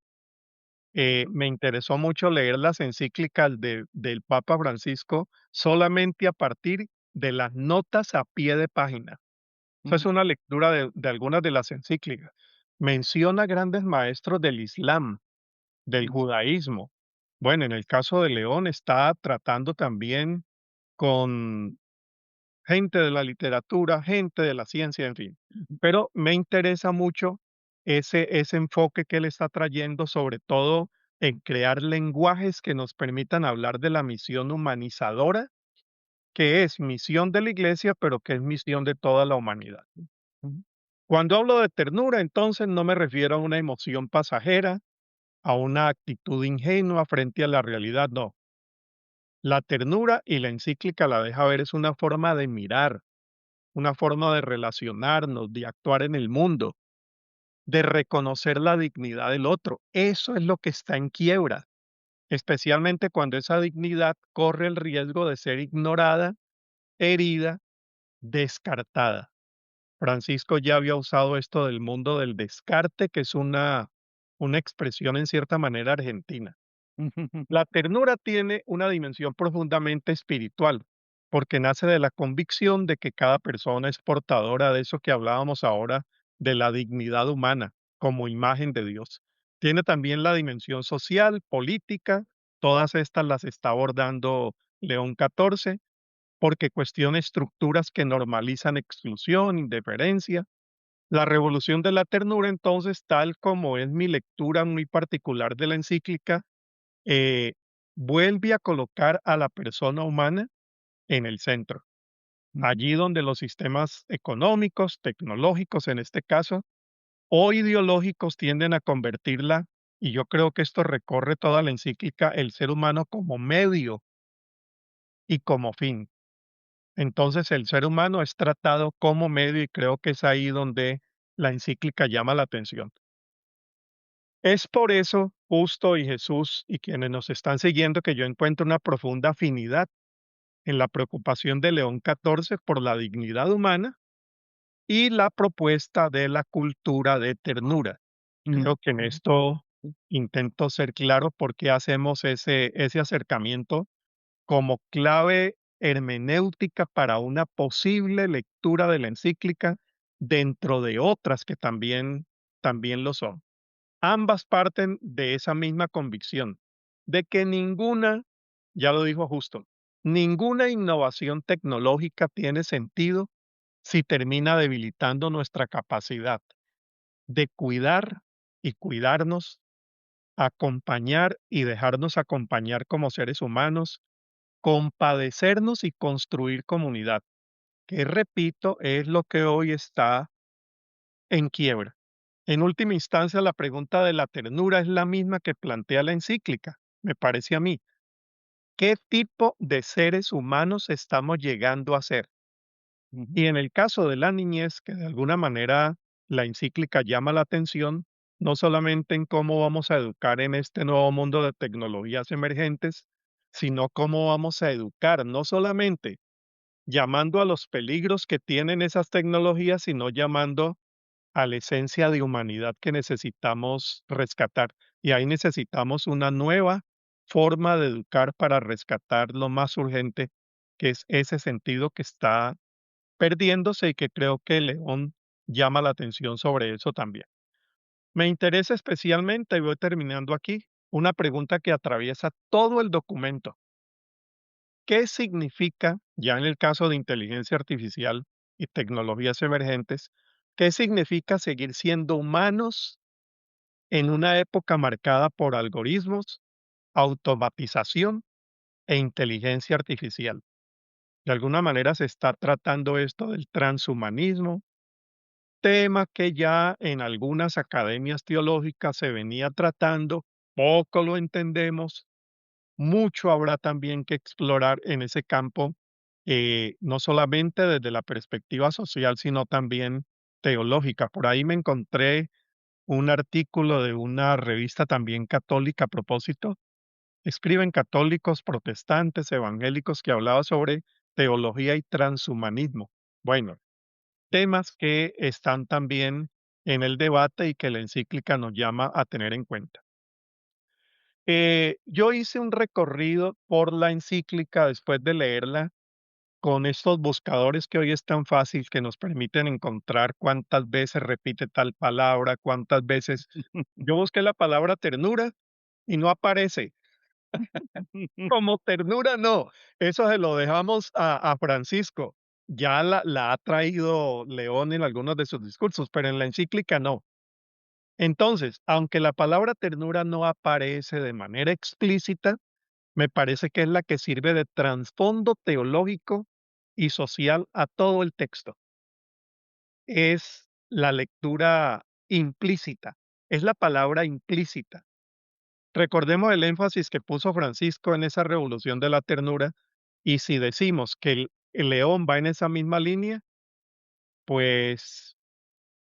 Me interesó mucho leer las encíclicas del Papa Francisco solamente a partir de las notas a pie de página. Esa es ujú, una lectura de algunas de las encíclicas. Menciona grandes maestros del Islam, del mm, judaísmo. Bueno, en el caso de León está tratando también con gente de la literatura, gente de la ciencia, en fin. ujú, Pero me interesa mucho ese enfoque que él está trayendo, sobre todo en crear lenguajes que nos permitan hablar de la misión humanizadora, que es misión de la iglesia, pero que es misión de toda la humanidad. ujú, Cuando hablo de ternura, entonces no me refiero a una emoción pasajera, a una actitud ingenua frente a la realidad, no. La ternura, y la encíclica la deja ver, es una forma de mirar, una forma de relacionarnos, de actuar en el mundo, de reconocer la dignidad del otro. Eso es lo que está en quiebra, especialmente cuando esa dignidad corre el riesgo de ser ignorada, herida, descartada. Francisco ya había usado esto del mundo del descarte, que es una expresión en cierta manera argentina. La ternura tiene una dimensión profundamente espiritual, porque nace de la convicción de que cada persona es portadora de eso que hablábamos ahora, de la dignidad humana como imagen de Dios. Tiene también la dimensión social, política, todas estas las está abordando León XIV, porque cuestiona estructuras que normalizan exclusión, indiferencia. La revolución de la ternura, entonces, tal como es mi lectura muy particular de la encíclica, eh, vuelve a colocar a la persona humana en el centro, Ujú. allí donde los sistemas económicos, tecnológicos en este caso, o ideológicos tienden a convertirla, y yo creo que esto recorre toda la encíclica, el ser humano como medio y como fin. Entonces el ser humano es tratado como medio y creo que es ahí donde la encíclica llama la atención. Es por eso, Justo y Jesús y quienes nos están siguiendo, que yo encuentro una profunda afinidad en la preocupación de León XIV por la dignidad humana y la propuesta de la cultura de ternura. Ujú. Creo que en esto intento ser claro por qué hacemos ese acercamiento como clave hermenéutica para una posible lectura de la encíclica dentro de otras que también lo son. Ambas parten de esa misma convicción, de que ninguna, ya lo dijo Justo, ninguna innovación tecnológica tiene sentido si termina debilitando nuestra capacidad de cuidar y cuidarnos, acompañar y dejarnos acompañar como seres humanos, compadecernos y construir comunidad, que repito, es lo que hoy está en quiebra. En última instancia, la pregunta de la ternura es la misma que plantea la encíclica, me parece a mí. ¿Qué tipo de seres humanos estamos llegando a ser? Ujú. Y en el caso de la niñez, que de alguna manera la encíclica llama la atención, no solamente en cómo vamos a educar en este nuevo mundo de tecnologías emergentes, sino cómo vamos a educar, no solamente llamando a los peligros que tienen esas tecnologías, sino llamando a la esencia de humanidad que necesitamos rescatar. Y ahí necesitamos una nueva forma de educar para rescatar lo más urgente, que es ese sentido que está perdiéndose y que creo que León llama la atención sobre eso también. Me interesa especialmente, y voy terminando aquí, una pregunta que atraviesa todo el documento. ¿Qué significa, ya en el caso de inteligencia artificial y tecnologías emergentes, qué significa seguir siendo humanos en una época marcada por algoritmos, automatización e inteligencia artificial? De alguna manera se está tratando esto del transhumanismo, tema que ya en algunas academias teológicas se venía tratando, poco lo entendemos, mucho habrá también que explorar en ese campo, no solamente desde la perspectiva social, sino también teológica. Por ahí me encontré un artículo de una revista también católica a propósito. Escriben católicos, protestantes, evangélicos que hablaba sobre teología y transhumanismo. Bueno, temas que están también en el debate y que la encíclica nos llama a tener en cuenta. Yo hice un recorrido por la encíclica después de leerla con estos buscadores que hoy es tan fácil que nos permiten encontrar cuántas veces repite tal palabra, cuántas veces. Yo busqué la palabra ternura y no aparece. Como ternura no, eso se lo dejamos a Francisco. Ya la ha traído León en algunos de sus discursos, pero en la encíclica no. Entonces, aunque la palabra ternura no aparece de manera explícita, me parece que es la que sirve de trasfondo teológico y social a todo el texto. Es la lectura implícita, es la palabra implícita. Recordemos el énfasis que puso Francisco en esa revolución de la ternura, y si decimos que el león va en esa misma línea, pues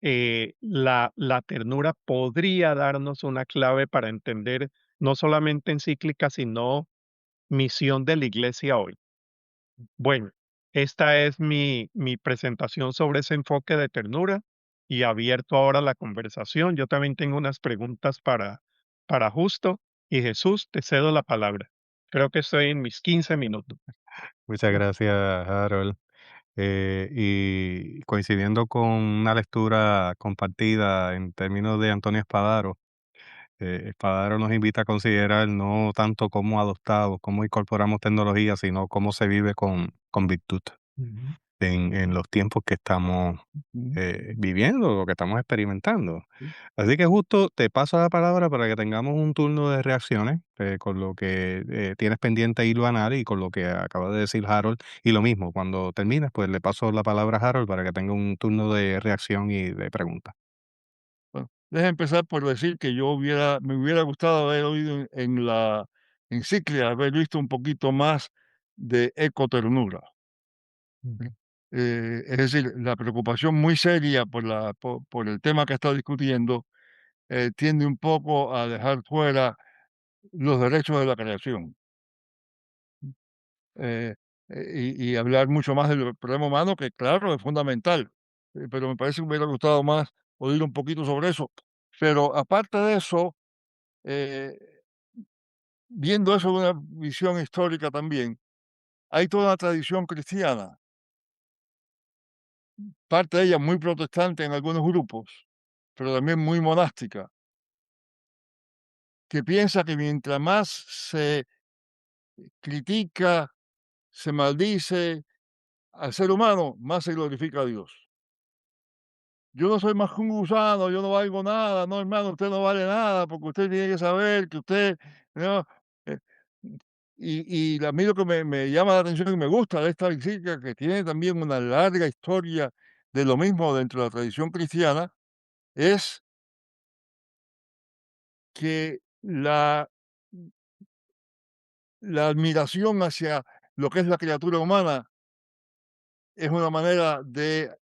la ternura podría darnos una clave para entender no solamente encíclica, sino misión de la iglesia hoy. Bueno, esta es mi presentación sobre ese enfoque de ternura y abierto ahora la conversación. Yo también tengo unas preguntas para Justo. Y Jesús, te cedo la palabra. Creo que estoy en mis 15 minutos. Muchas gracias, Harold. Y coincidiendo con una lectura compartida en términos de Antonio Espadaro, Espadaro nos invita a considerar no tanto cómo adoptamos, cómo incorporamos tecnología, sino cómo se vive con virtud Ujú. en los tiempos que estamos Ujú. viviendo, lo que estamos experimentando. Sí. Así que justo te paso la palabra para que tengamos un turno de reacciones con lo que tienes pendiente Ilvanar y con lo que acaba de decir Harold. Y lo mismo, cuando termines, pues le paso la palabra a Harold para que tenga un turno de reacción y de pregunta. Bueno, deja empezar por decir que me hubiera gustado haber oído en la encíclica, haber visto un poquito más de ecoternura. Ujú. Es decir, la preocupación muy seria por el tema que está discutiendo tiende un poco a dejar fuera los derechos de la creación eh, y hablar mucho más del problema humano, que claro, es fundamental, pero me parece que me hubiera gustado más oír un poquito sobre eso. Pero aparte de eso, eh, viendo eso de una visión histórica también, hay toda una tradición cristiana, parte de ella muy protestante en algunos grupos, pero también muy monástica, que piensa que mientras más se critica, se maldice al ser humano, más se glorifica a Dios. Yo no soy más que un gusano, yo no valgo nada, no, hermano, usted no vale nada, porque usted tiene que saber que usted, ¿no? Eh, y a mí lo que me llama la atención y me gusta de esta visita, que tiene también una larga historia de lo mismo dentro de la tradición cristiana, es que la admiración hacia lo que es la criatura humana es una manera de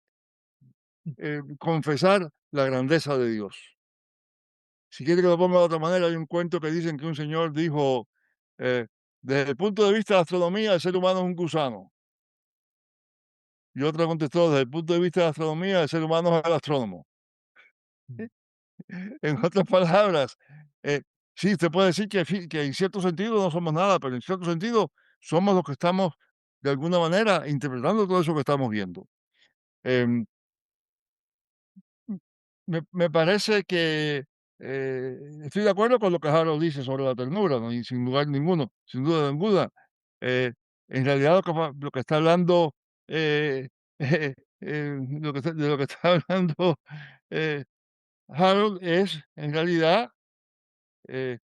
confesar la grandeza de Dios. Si quiere que lo ponga de otra manera, hay un cuento que dicen que un señor dijo, eh, desde el punto de vista de la astronomía, el ser humano es un gusano. Y otro contestó, desde el punto de vista de la astronomía, el ser humano es el astrónomo. En otras palabras, sí, usted puede decir que en cierto sentido no somos nada, pero en cierto sentido somos los que estamos, de alguna manera, interpretando todo eso que estamos viendo. Em, me parece que estoy de acuerdo con lo que Harold dice sobre la ternura, ¿no? Y sin lugar ninguno, sin duda ninguna. Eh, en realidad lo que está hablando, de lo que está hablando eh, Harold es en realidad eh,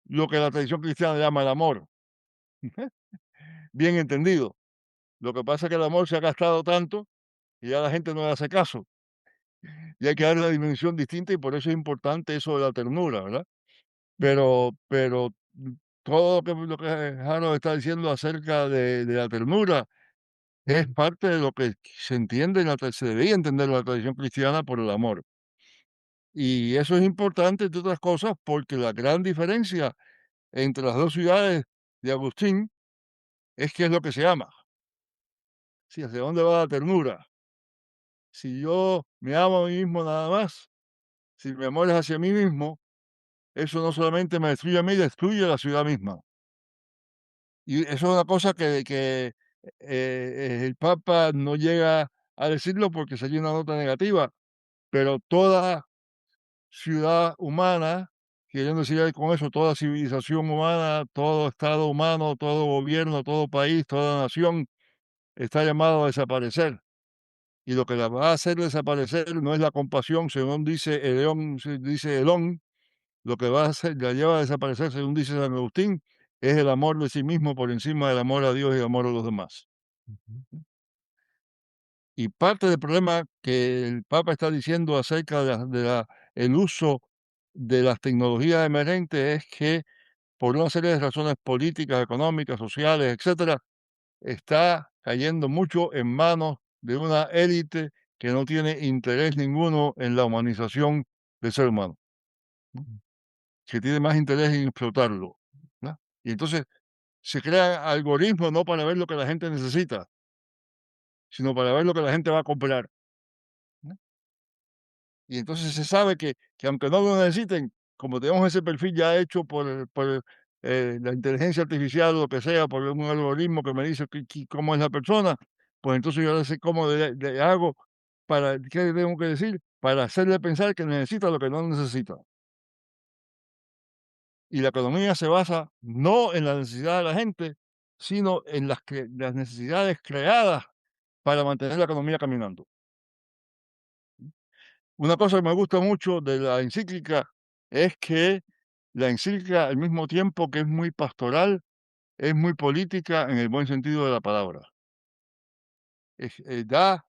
lo que la tradición cristiana llama el amor, bien entendido. Lo que pasa es que el amor se ha gastado tanto y ya la gente no le hace caso. Y hay que darle una dimensión distinta y por eso es importante eso de la ternura, ¿verdad? Pero todo lo que Harold está diciendo acerca de la ternura es parte de lo que se entiende se debería entender en la tradición cristiana por el amor. Y eso es importante, entre otras cosas, porque la gran diferencia entre las 2 ciudades de Agustín es qué es lo que se ama. Sí, hacia dónde va la ternura. Si yo me amo a mí mismo nada más, si mi amor es hacia mí mismo, eso no solamente me destruye a mí, destruye a la ciudad misma. Y eso es una cosa el Papa no llega a decirlo porque sería una nota negativa, pero toda ciudad humana, queriendo decir con eso, toda civilización humana, todo estado humano, todo gobierno, todo país, toda nación está llamado a desaparecer. Y lo que la va a hacer desaparecer no es la compasión, según dice dice Elón, lo que va a hacer, la lleva a desaparecer, según dice San Agustín, es el amor de sí mismo por encima del amor a Dios y el amor a los demás. Y parte del problema que el Papa está diciendo acerca el uso de las tecnologías emergentes es que por una serie de razones políticas, económicas, sociales, etcétera, está cayendo mucho en manos de una élite que no tiene interés ninguno en la humanización del ser humano, ¿no? Que tiene más interés en explotarlo, ¿no? Y entonces se crean algoritmos no para ver lo que la gente necesita, sino para ver lo que la gente va a comprar, ¿no? Y entonces se sabe que aunque no lo necesiten, como tenemos ese perfil ya hecho por la inteligencia artificial o lo que sea, por un algoritmo que me dice cómo es la persona, pues entonces yo ya sé cómo le hago para, ¿qué le tengo que decir? Para hacerle pensar que necesita lo que no necesita. Y la economía se basa no en la necesidad de la gente, sino en las necesidades creadas para mantener la economía caminando. Una cosa que me gusta mucho de la encíclica es que la encíclica, al mismo tiempo que es muy pastoral, es muy política en el buen sentido de la palabra. Da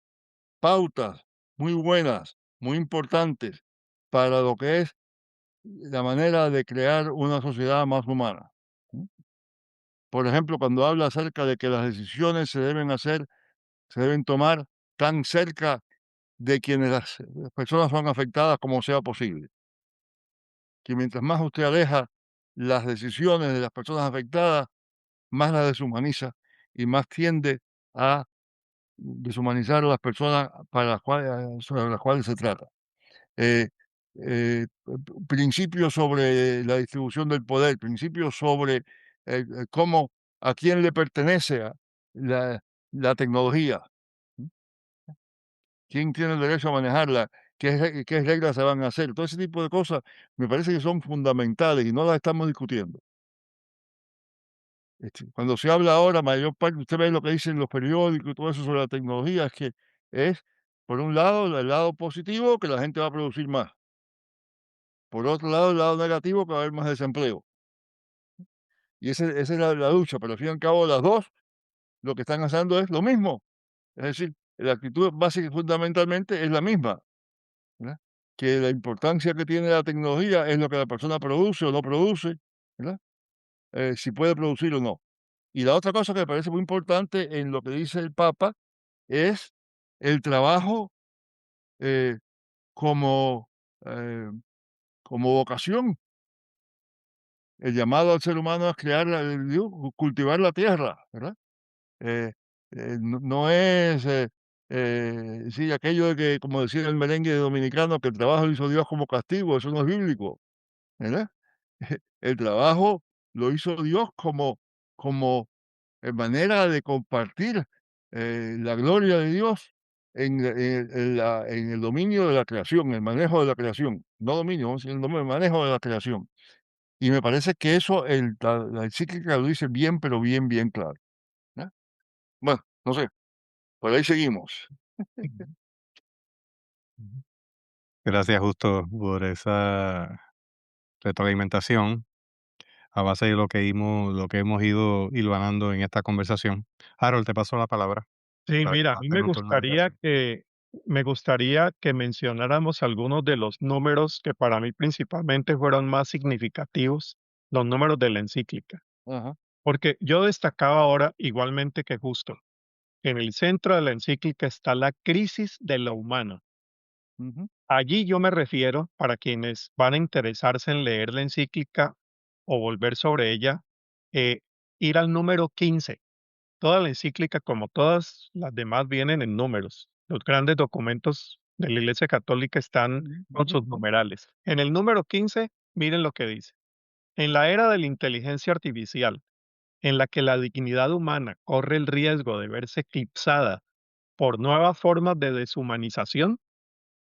pautas muy buenas, muy importantes para lo que es la manera de crear una sociedad más humana. ¿Mm? Por ejemplo, cuando habla acerca de que las decisiones se deben tomar tan cerca de quienes las personas son afectadas como sea posible. Que mientras más usted aleja las decisiones de las personas afectadas, más las deshumaniza y más tiende a deshumanizar a las personas sobre las cuales se trata. Eh, Principios sobre la distribución del poder, principios sobre cómo, a quién le pertenece la, la tecnología, ¿m? Quién tiene el derecho a manejarla, qué reglas se van a hacer, todo ese tipo de cosas me parece que son fundamentales y no las estamos discutiendo. Cuando se habla ahora, mayor parte, usted ve lo que dicen los periódicos y todo eso sobre la tecnología, es que es, por un lado, el lado positivo, que la gente va a producir más. Por otro lado, el lado negativo, que va a haber más desempleo. Y esa es la lucha, pero al fin y al cabo, las dos lo que están haciendo es lo mismo. Es decir, la actitud básica y fundamentalmente es la misma, ¿verdad? Que la importancia que tiene la tecnología es lo que la persona produce o no produce, ¿verdad? Si puede producir o no. Y la otra cosa que me parece muy importante en lo que dice el Papa es el trabajo eh, como, eh, como vocación, el llamado al ser humano a crear, digo, cultivar la tierra, ¿verdad? Eh, no es, sí, aquello de que, como decía el merengue dominicano, que el trabajo lo hizo Dios como castigo, eso no es bíblico, ¿verdad? El trabajo lo hizo Dios como manera de compartir la gloria de Dios en el dominio de la creación, el manejo de la creación, no dominio, vamos a decir el manejo de la creación. Y me parece que eso la encíclica lo dice bien, pero bien, bien claro. ¿Ya? Bueno, no sé, por ahí seguimos. Ujú, ujú. Gracias, Justo, por esa retroalimentación a base de lo que hemos ido hilvanando en esta conversación. Harold, te paso la palabra Sí, para que mira, a puedas mí hacer un turno de reflexión. me gustaría que mencionáramos algunos de los números que para mí principalmente fueron más significativos, los números de la encíclica, Ajá. porque yo destacaba ahora igualmente que justo en el centro de la encíclica está la crisis de lo humano. Ujú, Allí yo me refiero, para quienes van a interesarse en leer la encíclica o volver sobre ella, eh, ir al número 15. Toda la encíclica, como todas las demás, vienen en números. Los grandes documentos de la Iglesia Católica están ujú, con ujú, sus numerales. En el número 15, miren lo que dice. En la era de la inteligencia artificial, en la que la dignidad humana corre el riesgo de verse eclipsada por nuevas formas de deshumanización,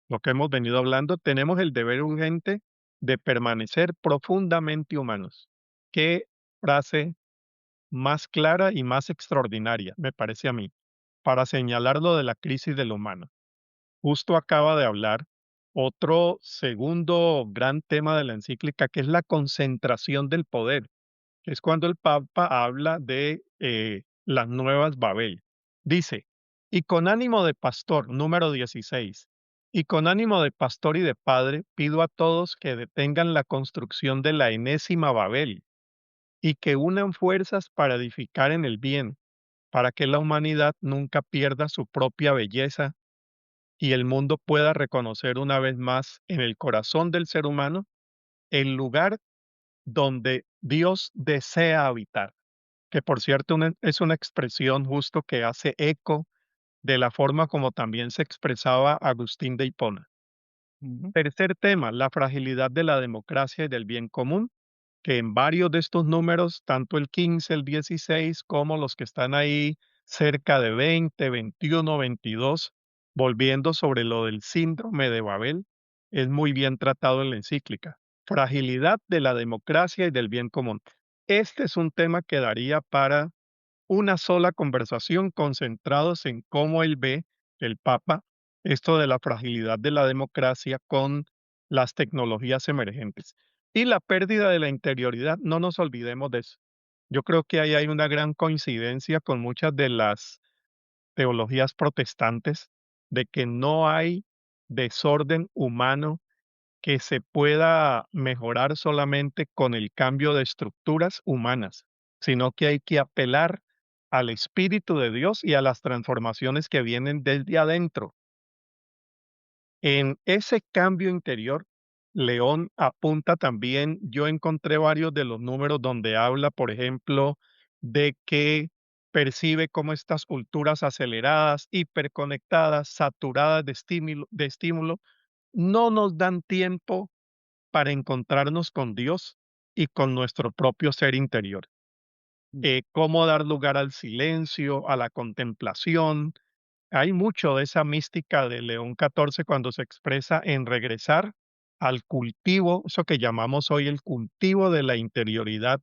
lo que hemos venido hablando, tenemos el deber urgente de permanecer profundamente humanos. Qué frase más clara y más extraordinaria, me parece a mí, para señalar lo de la crisis del humano. Justo acaba de hablar otro segundo gran tema de la encíclica, que es la concentración del poder, que es cuando el Papa habla de las nuevas Babel. Dice, y con ánimo de pastor, número 16, y con ánimo de pastor y de padre, pido a todos que detengan la construcción de la enésima Babel y que unan fuerzas para edificar en el bien, para que la humanidad nunca pierda su propia belleza y el mundo pueda reconocer una vez más en el corazón del ser humano el lugar donde Dios desea habitar, que por cierto es una expresión justo que hace eco de la forma como también se expresaba Agustín de Hipona. Ujú. Tercer tema, la fragilidad de la democracia y del bien común, que en varios de estos números, tanto el 15, el 16, como los que están ahí cerca de 20, 21, 22, volviendo sobre lo del síndrome de Babel, es muy bien tratado en la encíclica. Fragilidad de la democracia y del bien común. Este es un tema que daría para una sola conversación concentrados en cómo él ve, el Papa, esto de la fragilidad de la democracia con las tecnologías emergentes. Y la pérdida de la interioridad, no nos olvidemos de eso. Yo creo que ahí hay una gran coincidencia con muchas de las teologías protestantes de que no hay desorden humano que se pueda mejorar solamente con el cambio de estructuras humanas, sino que hay que apelar al Espíritu de Dios y a las transformaciones que vienen desde adentro. En ese cambio interior, León apunta también, yo encontré varios de los números donde habla, por ejemplo, de que percibe cómo estas culturas aceleradas, hiperconectadas, saturadas de estímulo, no nos dan tiempo para encontrarnos con Dios y con nuestro propio ser interior. Cómo dar lugar al silencio, a la contemplación. Hay mucho de esa mística de León XIV cuando se expresa en regresar al cultivo, eso que llamamos hoy el cultivo de la interioridad,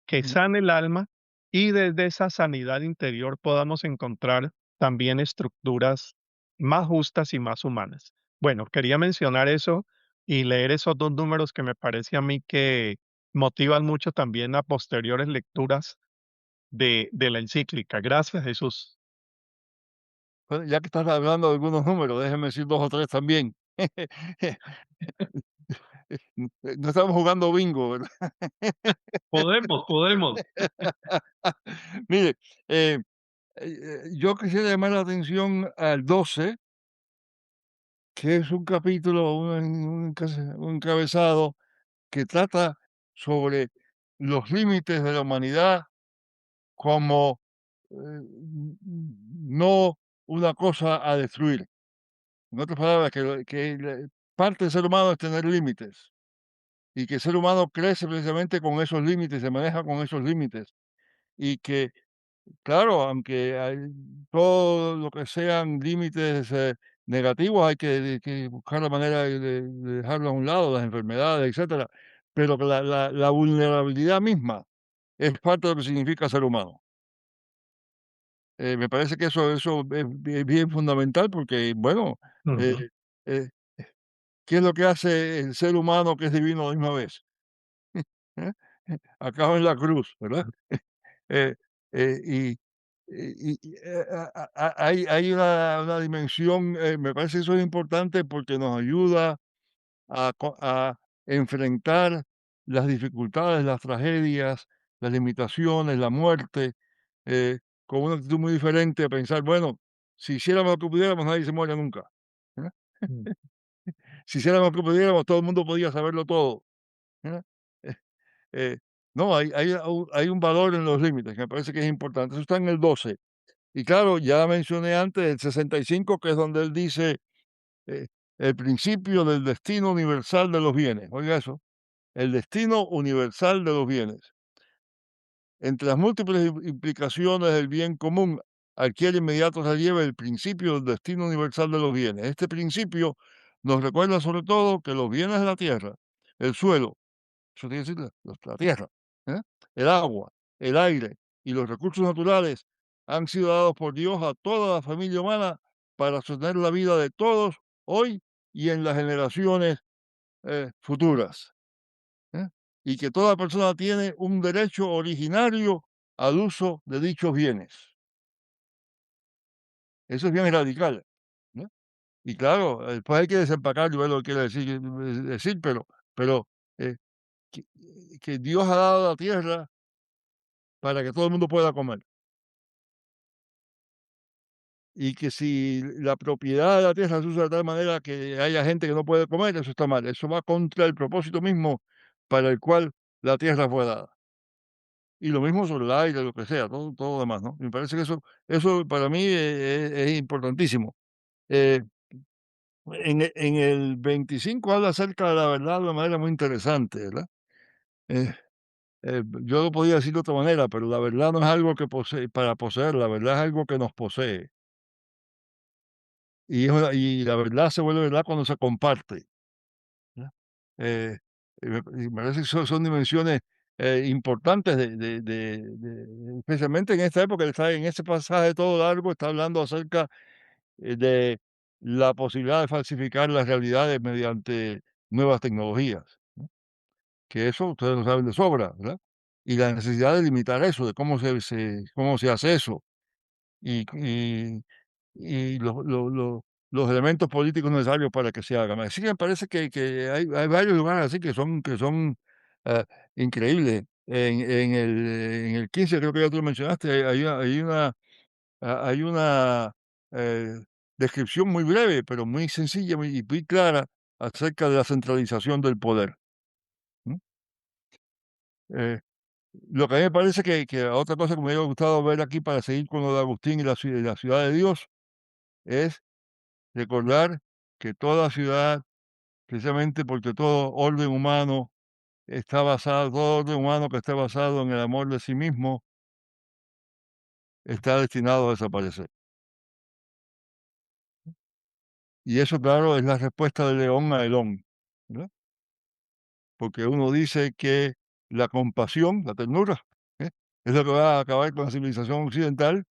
que Mm. sane el alma y desde esa sanidad interior podamos encontrar también estructuras más justas y más humanas. Bueno, quería mencionar eso y leer esos dos números que me parece a mí que motivan mucho también a posteriores lecturas de la encíclica. Gracias, Jesús. Bueno, ya que estás hablando de algunos números, déjeme decir 2 o 3 también. No estamos jugando bingo, ¿verdad? Podemos, podemos. Mire, eh, yo quisiera llamar la atención al 12, que es un capítulo, un encabezado que trata sobre los límites de la humanidad como, no una cosa a destruir. En otras palabras, parte del ser humano es tener límites, y que el ser humano crece precisamente con esos límites, se maneja con esos límites, y que, claro, aunque hay todo lo que sean límites, negativos, hay que buscar la manera de dejarlo a un lado, las enfermedades, etcétera, pero que la vulnerabilidad misma es parte de lo que significa ser humano. Me parece que eso es bien fundamental porque, bueno, eh Ujú. eh, ¿qué es lo que hace el ser humano que es divino a la misma vez? ¿Eh? Acaba en la cruz, ¿verdad? Eh, y hay una dimensión, me parece que eso es importante porque nos ayuda a enfrentar las dificultades, las tragedias, las limitaciones, la muerte, eh, con una actitud muy diferente a pensar, bueno, si hiciéramos lo que pudiéramos, nadie se muere nunca. ¿Eh? Mm. Si hiciéramos lo que pudiéramos, todo el mundo podía saberlo todo. ¿Eh? Eh, eh, no, hay un valor en los límites que me parece que es importante. Eso está en el 12. Y claro, ya mencioné antes el 65, que es donde él dice, eh, el principio del destino universal de los bienes. Oiga eso, el destino universal de los bienes. Entre las múltiples implicaciones del bien común, adquiere inmediato relieve el principio del destino universal de los bienes. Este principio nos recuerda sobre todo que los bienes de la tierra, el suelo, eso quiere decir la tierra, ¿eh? El agua, el aire y los recursos naturales han sido dados por Dios a toda la familia humana para sostener la vida de todos hoy y en las generaciones futuras. ¿Eh? Y que toda persona tiene un derecho originario al uso de dichos bienes. Eso es bien radical, ¿no? Y claro, después hay que desempacar y ver lo que quiere decir, pero eh, que, que Dios ha dado la tierra para que todo el mundo pueda comer. Y que si la propiedad de la tierra se usa de tal manera que haya gente que no puede comer, eso está mal. Eso va contra el propósito mismo para el cual la tierra fue dada. Y lo mismo sobre el aire, lo que sea, todo lo demás, ¿no? Me parece que eso para mí es importantísimo. Eh, en el 25 habla acerca de la verdad de una manera muy interesante, ¿verdad? Eh, yo lo podía decir de otra manera, pero la verdad no es algo que posee, para poseer, la verdad es algo que nos posee. Y la verdad se vuelve verdad cuando se comparte, ¿verdad? Y me parece que son dimensiones importantes especialmente en esta época, está en ese pasaje todo largo, está hablando acerca de la posibilidad de falsificar las realidades mediante nuevas tecnologías, ¿no? Que eso ustedes lo saben de sobra, ¿verdad? Y la necesidad de limitar eso, de cómo se hace eso, y y los elementos políticos necesarios para que se hagan. Así que me parece que hay varios lugares así que son ah, increíbles. En el 15, creo que ya tú lo mencionaste, hay una eh, descripción muy breve, pero muy sencilla y muy clara acerca de la centralización del poder, ¿no? Eh, lo que a mí me parece que otra cosa que me hubiera gustado ver aquí para seguir con lo de Agustín y la ciudad de Dios es recordar que toda ciudad, precisamente porque todo orden humano que está basado en el amor de sí mismo, está destinado a desaparecer. Y eso, claro, es la respuesta de León a Elón, ¿verdad? Porque uno dice que la compasión, la ternura, ¿eh? Es lo que va a acabar con la civilización occidental,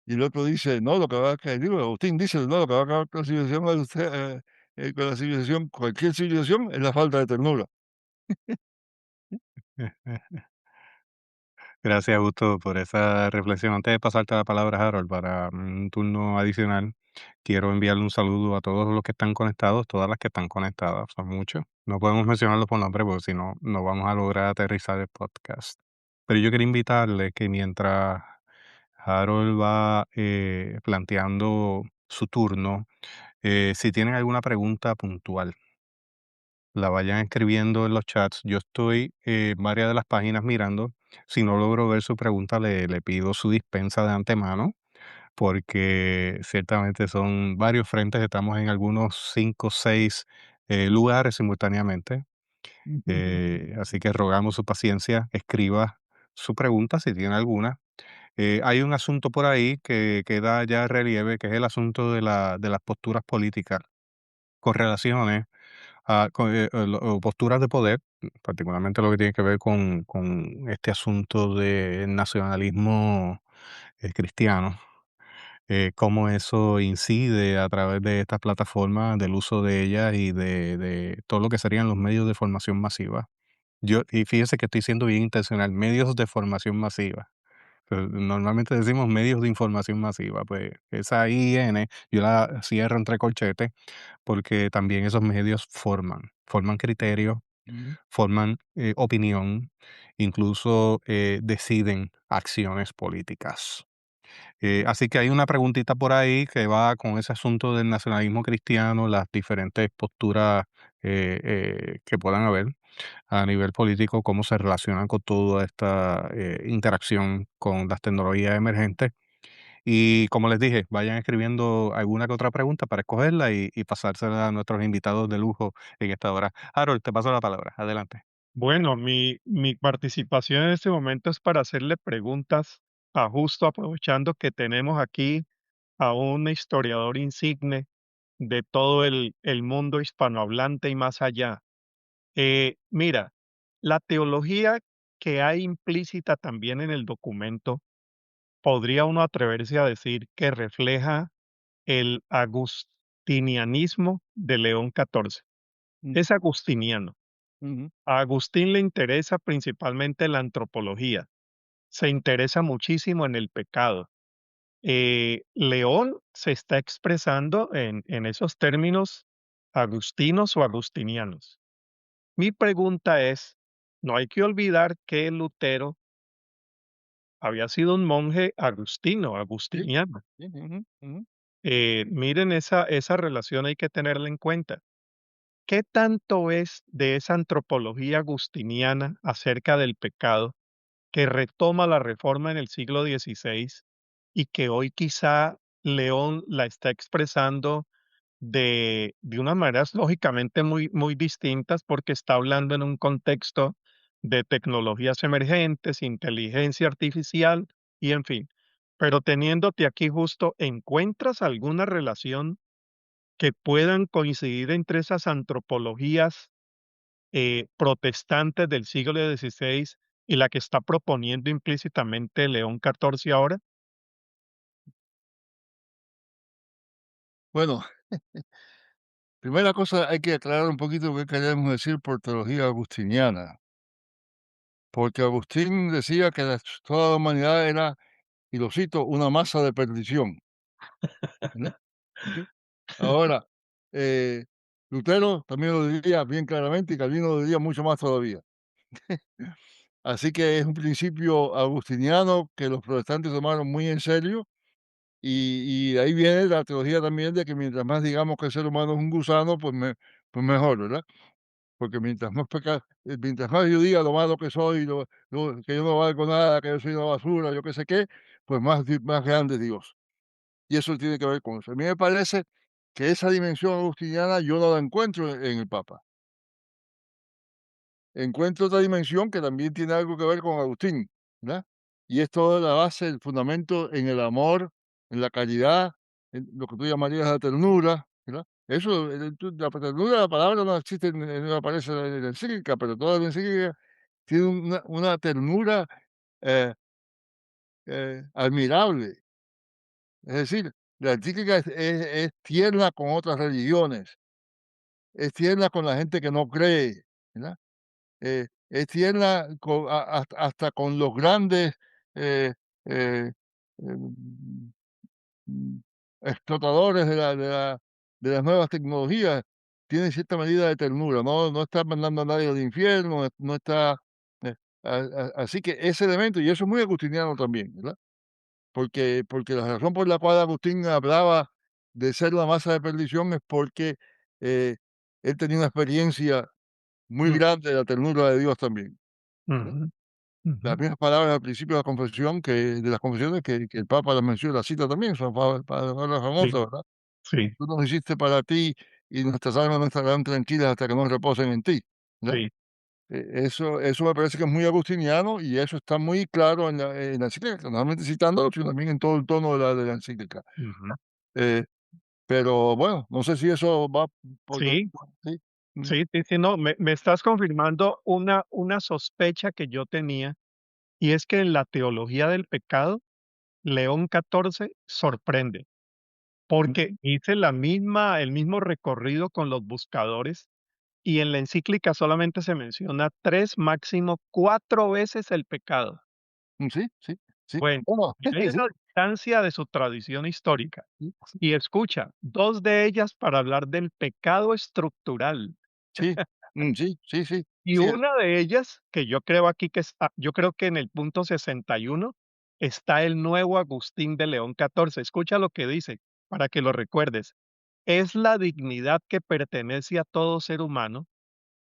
y el otro dice, no, lo que va a acabar, digo, Agustín dice, no, lo que va a acabar con la civilización, cualquier civilización, es la falta de ternura. Gracias, Augusto, por esa reflexión. Antes de pasarte la palabra, Harold, para un turno adicional, quiero enviarle un saludo a todos los que están conectados, todas las que están conectadas, son muchos. No podemos mencionarlos por nombre porque si no, no vamos a lograr aterrizar el podcast. Pero yo quería invitarle que mientras Harold va planteando su turno, si tienen alguna pregunta puntual, la vayan escribiendo en los chats. Yo estoy en varias de las páginas mirando. Si no logro ver su pregunta, le pido su dispensa de antemano, porque ciertamente son varios frentes. Estamos en algunos 5 o 6 lugares simultáneamente. Así que rogamos su paciencia. Escriba su pregunta si tiene alguna. Hay un asunto por ahí que queda ya en relieve, que es el asunto de las posturas políticas con relaciones o posturas de poder, particularmente lo que tiene que ver con este asunto de nacionalismo cristiano, cómo eso incide a través de estas plataformas, del uso de ellas y de todo lo que serían los medios de formación masiva. Y fíjese que estoy siendo bien intencional, medios de formación masiva. Normalmente decimos medios de información masiva, pues esa IN yo la cierro entre corchetes porque también esos medios forman criterios, Ujú. forman opinión, incluso deciden acciones políticas. Así que hay una preguntita por ahí que va con ese asunto del nacionalismo cristiano, las diferentes posturas que puedan haber a nivel político, cómo se relacionan con toda esta interacción con las tecnologías emergentes. Y como les dije, vayan escribiendo alguna que otra pregunta para escogerla y pasársela a nuestros invitados de lujo en esta hora. Harold, te paso la palabra. Adelante. Bueno, mi participación en este momento es para hacerle preguntas a Justo, aprovechando que tenemos aquí a un historiador insigne de todo el mundo hispanohablante y más allá. Mira, la teología que hay implícita también en el documento, podría uno atreverse a decir que refleja el agustinianismo de León XIV. Mm, Es agustiniano. ujú, A Agustín le interesa principalmente la antropología, se interesa muchísimo en el pecado. León se está expresando en esos términos agustinos o agustinianos. Mi pregunta es, no hay que olvidar que Lutero había sido un monje agustino, sí, agustiniano. sí, ujú, ujú. Miren esa relación, hay que tenerla en cuenta. ¿Qué tanto es de esa antropología agustiniana acerca del pecado que retoma la reforma en el siglo XVI y que hoy quizá León la está expresando de unas maneras lógicamente muy distintas, porque está hablando en un contexto de tecnologías emergentes, inteligencia artificial y en fin. Pero teniéndote aquí justo, ¿encuentras alguna relación que puedan coincidir entre esas antropologías protestantes del siglo XVI y la que está proponiendo implícitamente León XIV ahora? Bueno, primera cosa, hay que aclarar un poquito qué queremos decir por teología agustiniana, porque Agustín decía que toda la humanidad era, y lo cito, una masa de perdición, ¿verdad? ¿Ok? Ahora, eh, Lutero también lo diría bien claramente y Calvino lo diría mucho más todavía. Así que es un principio agustiniano que los protestantes tomaron muy en serio y de ahí viene la teología también de que mientras más digamos que el ser humano es un gusano, pues, pues mejor, ¿verdad? Porque mientras más yo diga lo malo que soy, que yo no valgo nada, que yo soy una basura, yo qué sé qué, pues más grande es Dios. Y eso tiene que ver con eso. A mí me parece que esa dimensión agustiniana yo no la encuentro en el Papa. Encuentro otra dimensión que también tiene algo que ver con Agustín, ¿verdad? Y es toda la base, el fundamento en el amor, en la caridad, en lo que tú llamarías la ternura, ¿verdad? Eso, la ternura, la palabra no existe, no aparece en la encíclica, pero toda la encíclica tiene una ternura eh, admirable. Es decir, la encíclica es tierna con otras religiones, es tierna con la gente que no cree, ¿verdad? Es tierna hasta con los grandes eh, eh, mm, mm, explotadores de las nuevas tecnologías, tiene cierta medida de ternura, no está mandando a nadie al infierno, no está... así que ese elemento, y eso es muy agustiniano también, ¿verdad? Porque la razón por la cual Agustín hablaba de ser la masa de perdición es porque eh, él tenía una experiencia muy Mm, grande de la ternura de Dios también, ¿verdad? ujú, ujú. Las mismas palabras al principio de la confesión, de las confesiones que el Papa las menciona, las cita también, son palabras Sí, famosas, ¿verdad? sí, Tú nos hiciste para ti y nuestras almas no estarán tranquilas hasta que nos reposen en ti, ¿verdad? sí. Eso me parece que es muy agustiniano y eso está muy claro en la encíclica, no solamente citándolo, sino también en todo el tono de la encíclica. Ujú. Eh, pero bueno, no sé si eso va por... Sí, Sí, mm, sí, sí, sí, no, me estás confirmando una sospecha que yo tenía, y es que en la teología del pecado, León XIV sorprende, porque mm, hice el mismo recorrido con los buscadores, y en la encíclica solamente se menciona 3, máximo 4 veces el pecado. sí, sí, sí. Bueno, Bueno, mide sí, la distancia de su tradición histórica, sí, y escucha, 2 de ellas para hablar del pecado estructural. sí, sí, sí, sí, Y sí, una de ellas, que yo creo aquí que está, yo creo que en el punto 61 está el nuevo Agustín de León XIV. Escucha lo que dice, para que lo recuerdes. Es la dignidad que pertenece a todo ser humano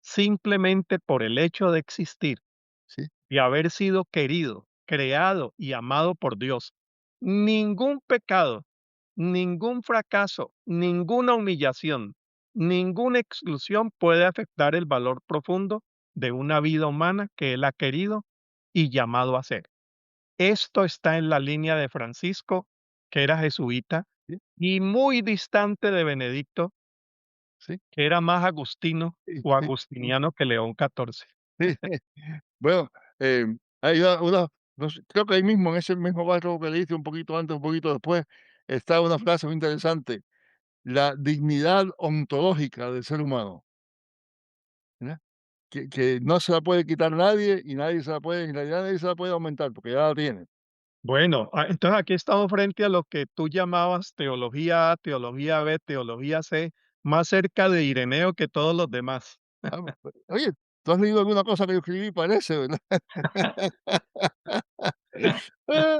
simplemente por el hecho de existir sí, y haber sido querido, creado y amado por Dios. Ningún pecado, ningún fracaso, ninguna humillación, ninguna exclusión puede afectar el valor profundo de una vida humana que Él ha querido y llamado a ser. Esto está en la línea de Francisco, que era jesuita, sí, y muy distante de Benedicto, sí, que era más agustino sí, o sí, agustiniano que León XIV. sí. Bueno, hay no sé, creo que ahí mismo, en ese mismo párrafo que leíste un poquito antes, un poquito después, está una frase muy interesante, la dignidad ontológica del ser humano, ¿verdad? Que no se la puede quitar nadie y nadie se la puede, en realidad nadie se la puede aumentar porque ya la tiene. Bueno, entonces aquí estamos frente a lo que tú llamabas teología A, teología B, teología C, más cerca de Ireneo que todos los demás. Ah, oye, ¿tú has leído alguna cosa que yo escribí? Parece, ¿verdad? Ah,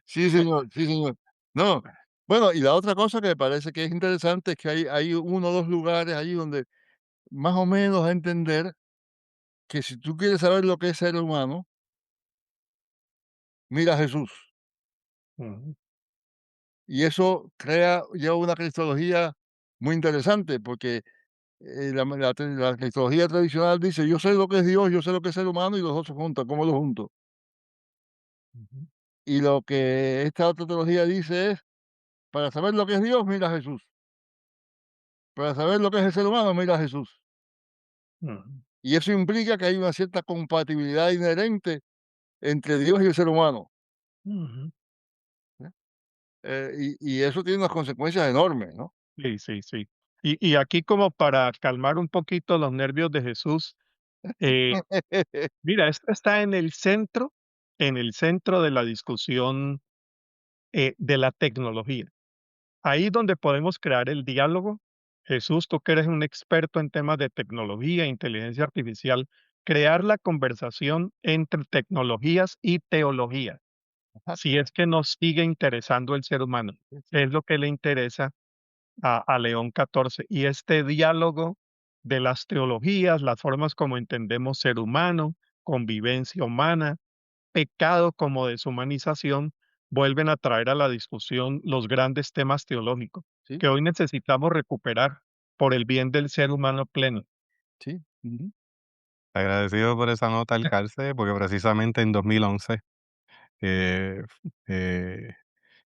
sí, señor, sí, señor. No, bueno, y la otra cosa que me parece que es interesante es que hay uno o 2 lugares ahí donde más o menos a entender que si tú quieres saber lo que es ser humano, mira a Jesús. Ujú. Y eso lleva una cristología muy interesante porque la cristología tradicional dice: "Yo sé lo que es Dios, yo sé lo que es ser humano", y los 2 se juntan, ¿cómo los junto? Ujú, Y lo que esta otra teología dice es: "Para saber lo que es Dios, mira a Jesús. Para saber lo que es el ser humano, mira a Jesús". ujú, Y eso implica que hay una cierta compatibilidad inherente entre Dios y el ser humano, ujú. ¿eh? Y eso tiene unas consecuencias enormes, ¿no? Sí, sí, sí. Y aquí como para calmar un poquito los nervios de Jesús, eh, mira, esto está en el centro de la discusión de la tecnología. Ahí donde podemos crear el diálogo. Jesús, tú que eres un experto en temas de tecnología, inteligencia artificial, crear la conversación entre tecnologías y teología. Ajá, Si es que nos sigue interesando el ser humano, sí, sí, es lo que le interesa a León XIV. Y este diálogo de las teologías, las formas como entendemos ser humano, convivencia humana, pecado como deshumanización, vuelven a traer a la discusión los grandes temas teológicos sí, que hoy necesitamos recuperar por el bien del ser humano pleno. sí, ujú, Agradecido por esa nota al calce, porque precisamente en 2011 eh, eh,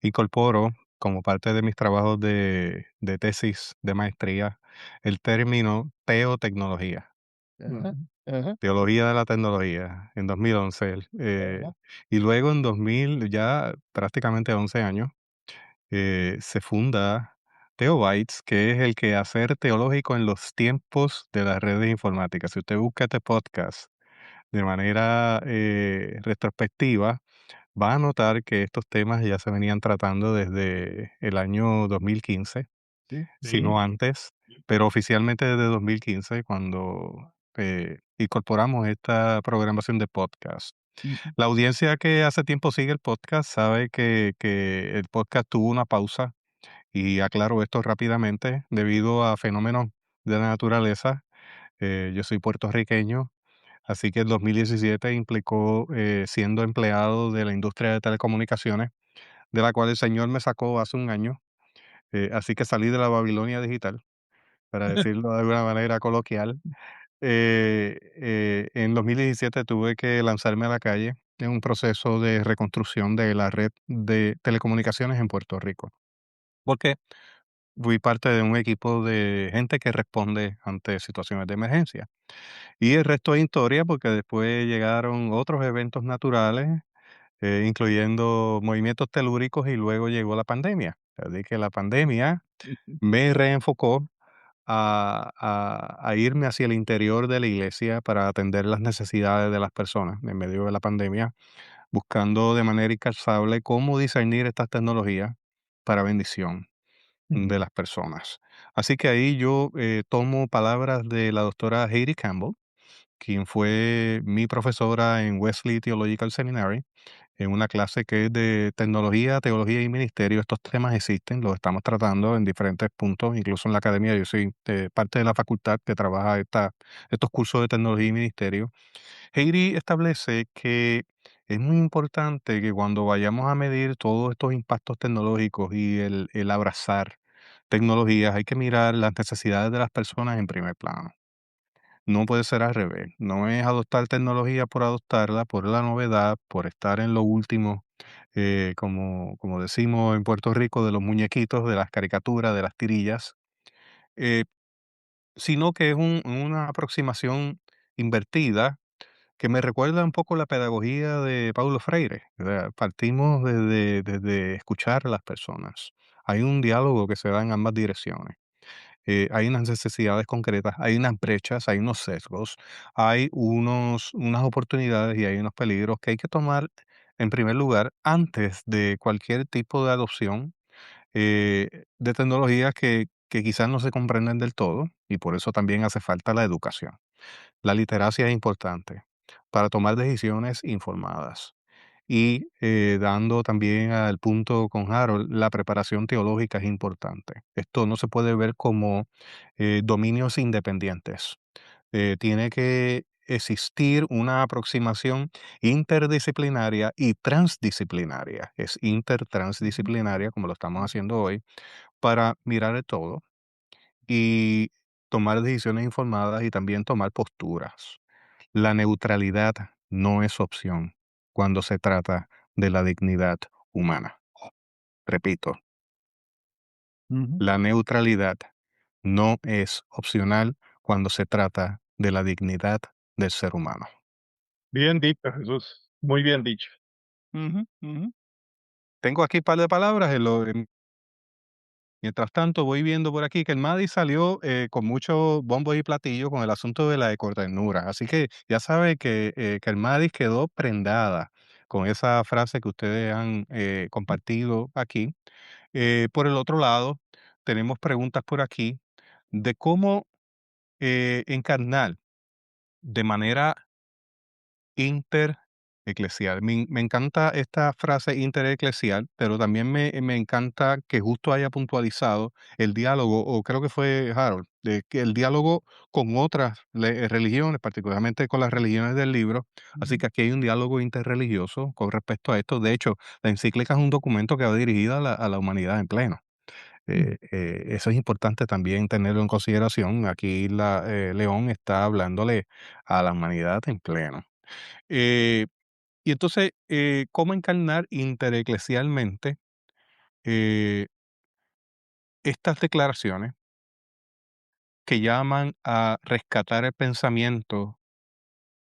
incorporo como parte de mis trabajos de tesis de maestría el término teotecnología, ajá, Ujú, ajá, teología de la tecnología, en 2011. ajá, Y luego en 2000, ya prácticamente 11 años, se funda Teobytes, que es el quehacer teológico en los tiempos de las redes informáticas. Si usted busca este podcast de manera retrospectiva, va a notar que estos temas ya se venían tratando desde el año 2015, sí, si sí, no antes, pero oficialmente desde 2015, cuando incorporamos esta programación de podcast. ujú, La audiencia que hace tiempo sigue el podcast sabe que el podcast tuvo una pausa y aclaro esto rápidamente debido a fenómenos de la naturaleza. Yo soy puertorriqueño, así que el 2017 implicó siendo empleado de la industria de telecomunicaciones, de la cual el Señor me sacó hace un año. Así que salí de la Babilonia digital, para decirlo de alguna manera coloquial. En 2017 tuve que lanzarme a la calle en un proceso de reconstrucción de la red de telecomunicaciones en Puerto Rico, porque fui parte de un equipo de gente que responde ante situaciones de emergencia. Y el resto es historia, porque después llegaron otros eventos naturales, incluyendo movimientos telúricos, y luego llegó la pandemia. Así que la pandemia ujú, me reenfocó a irme hacia el interior de la iglesia para atender las necesidades de las personas en medio de la pandemia, buscando de manera incansable cómo discernir estas tecnologías para bendición ujú, de las personas. Así que ahí yo tomo palabras de la doctora Heidi Campbell, quien fue mi profesora en Wesley Theological Seminary, en una clase que es de tecnología, teología y ministerio. Estos temas existen, los estamos tratando en diferentes puntos, incluso en la academia. Yo soy parte de la facultad que trabaja estos cursos de tecnología y ministerio. Heidi establece que es muy importante que cuando vayamos a medir todos estos impactos tecnológicos y el abrazar tecnologías, hay que mirar las necesidades de las personas en primer plano. No puede ser al revés. No es adoptar tecnología por adoptarla, por la novedad, por estar en lo último, como decimos en Puerto Rico, de los muñequitos, de las caricaturas, de las tirillas, eh, sino que es una aproximación invertida que me recuerda un poco la pedagogía de Paulo Freire. O sea, partimos desde escuchar a las personas. Hay un diálogo que se da en ambas direcciones. Hay unas necesidades concretas, hay unas brechas, hay unos sesgos, hay unas oportunidades y hay unos peligros que hay que tomar en primer lugar antes de cualquier tipo de adopción de tecnologías que quizás no se comprenden del todo, y por eso también hace falta la educación. La literacia es importante para tomar decisiones informadas. Y dando también al punto con Harold, la preparación teológica es importante. Esto no se puede ver como dominios independientes. Tiene que existir una aproximación interdisciplinaria y transdisciplinaria. Es ujú, intertransdisciplinaria, como lo estamos haciendo hoy, para mirar el todo y tomar decisiones informadas y también tomar posturas. La neutralidad no es opción cuando se trata de la dignidad humana. Repito, Ujú. la neutralidad no es opcional cuando se trata de la dignidad del ser humano. Bien dicho, Jesús. Muy bien dicho. Ujú, ujú. Tengo aquí un par de palabras. Mientras tanto, voy viendo por aquí que el Madi salió con mucho bombo y platillo con el asunto de la ecoternura. Así que ya sabe que el Madi quedó prendada con esa frase que ustedes han compartido aquí. Por el otro lado, tenemos preguntas por aquí de cómo encarnar de manera intereclesial. Me encanta esta frase intereclesial, pero también me encanta que justo haya puntualizado el diálogo, o creo que fue Harold, de que el diálogo con otras religiones, particularmente con las religiones del libro. Así Ujú. que aquí hay un diálogo interreligioso con respecto a esto. De hecho, la encíclica es un documento que va dirigido a la humanidad en pleno. Ujú. Eso es importante también tenerlo en consideración. Aquí León está hablándole a la humanidad en pleno. Eh, y entonces, ¿cómo encarnar intereclesialmente eh, estas declaraciones que llaman a rescatar el pensamiento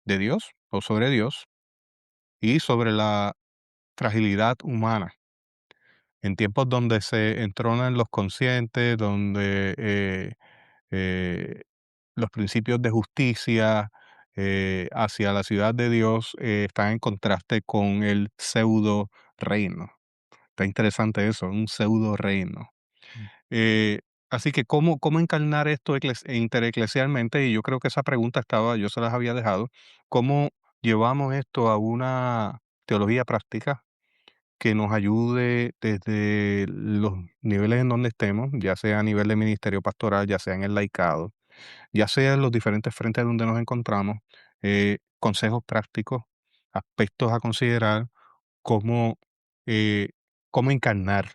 de Dios o sobre Dios y sobre la fragilidad humana en tiempos donde se entronan los conscientes, donde eh, los principios de justicia hacia la ciudad de Dios están en contraste con el pseudo reino? Está interesante eso, un pseudo reino. Eh, Así que, ¿cómo encarnar esto intereclesialmente? Y yo creo que esa pregunta yo se las había dejado. ¿Cómo llevamos esto a una teología práctica que nos ayude desde los niveles en donde estemos, ya sea a nivel de ministerio pastoral, ya sea en el laicado, ya sea en los diferentes frentes donde nos encontramos, consejos prácticos, aspectos a considerar, cómo, eh, cómo encarnar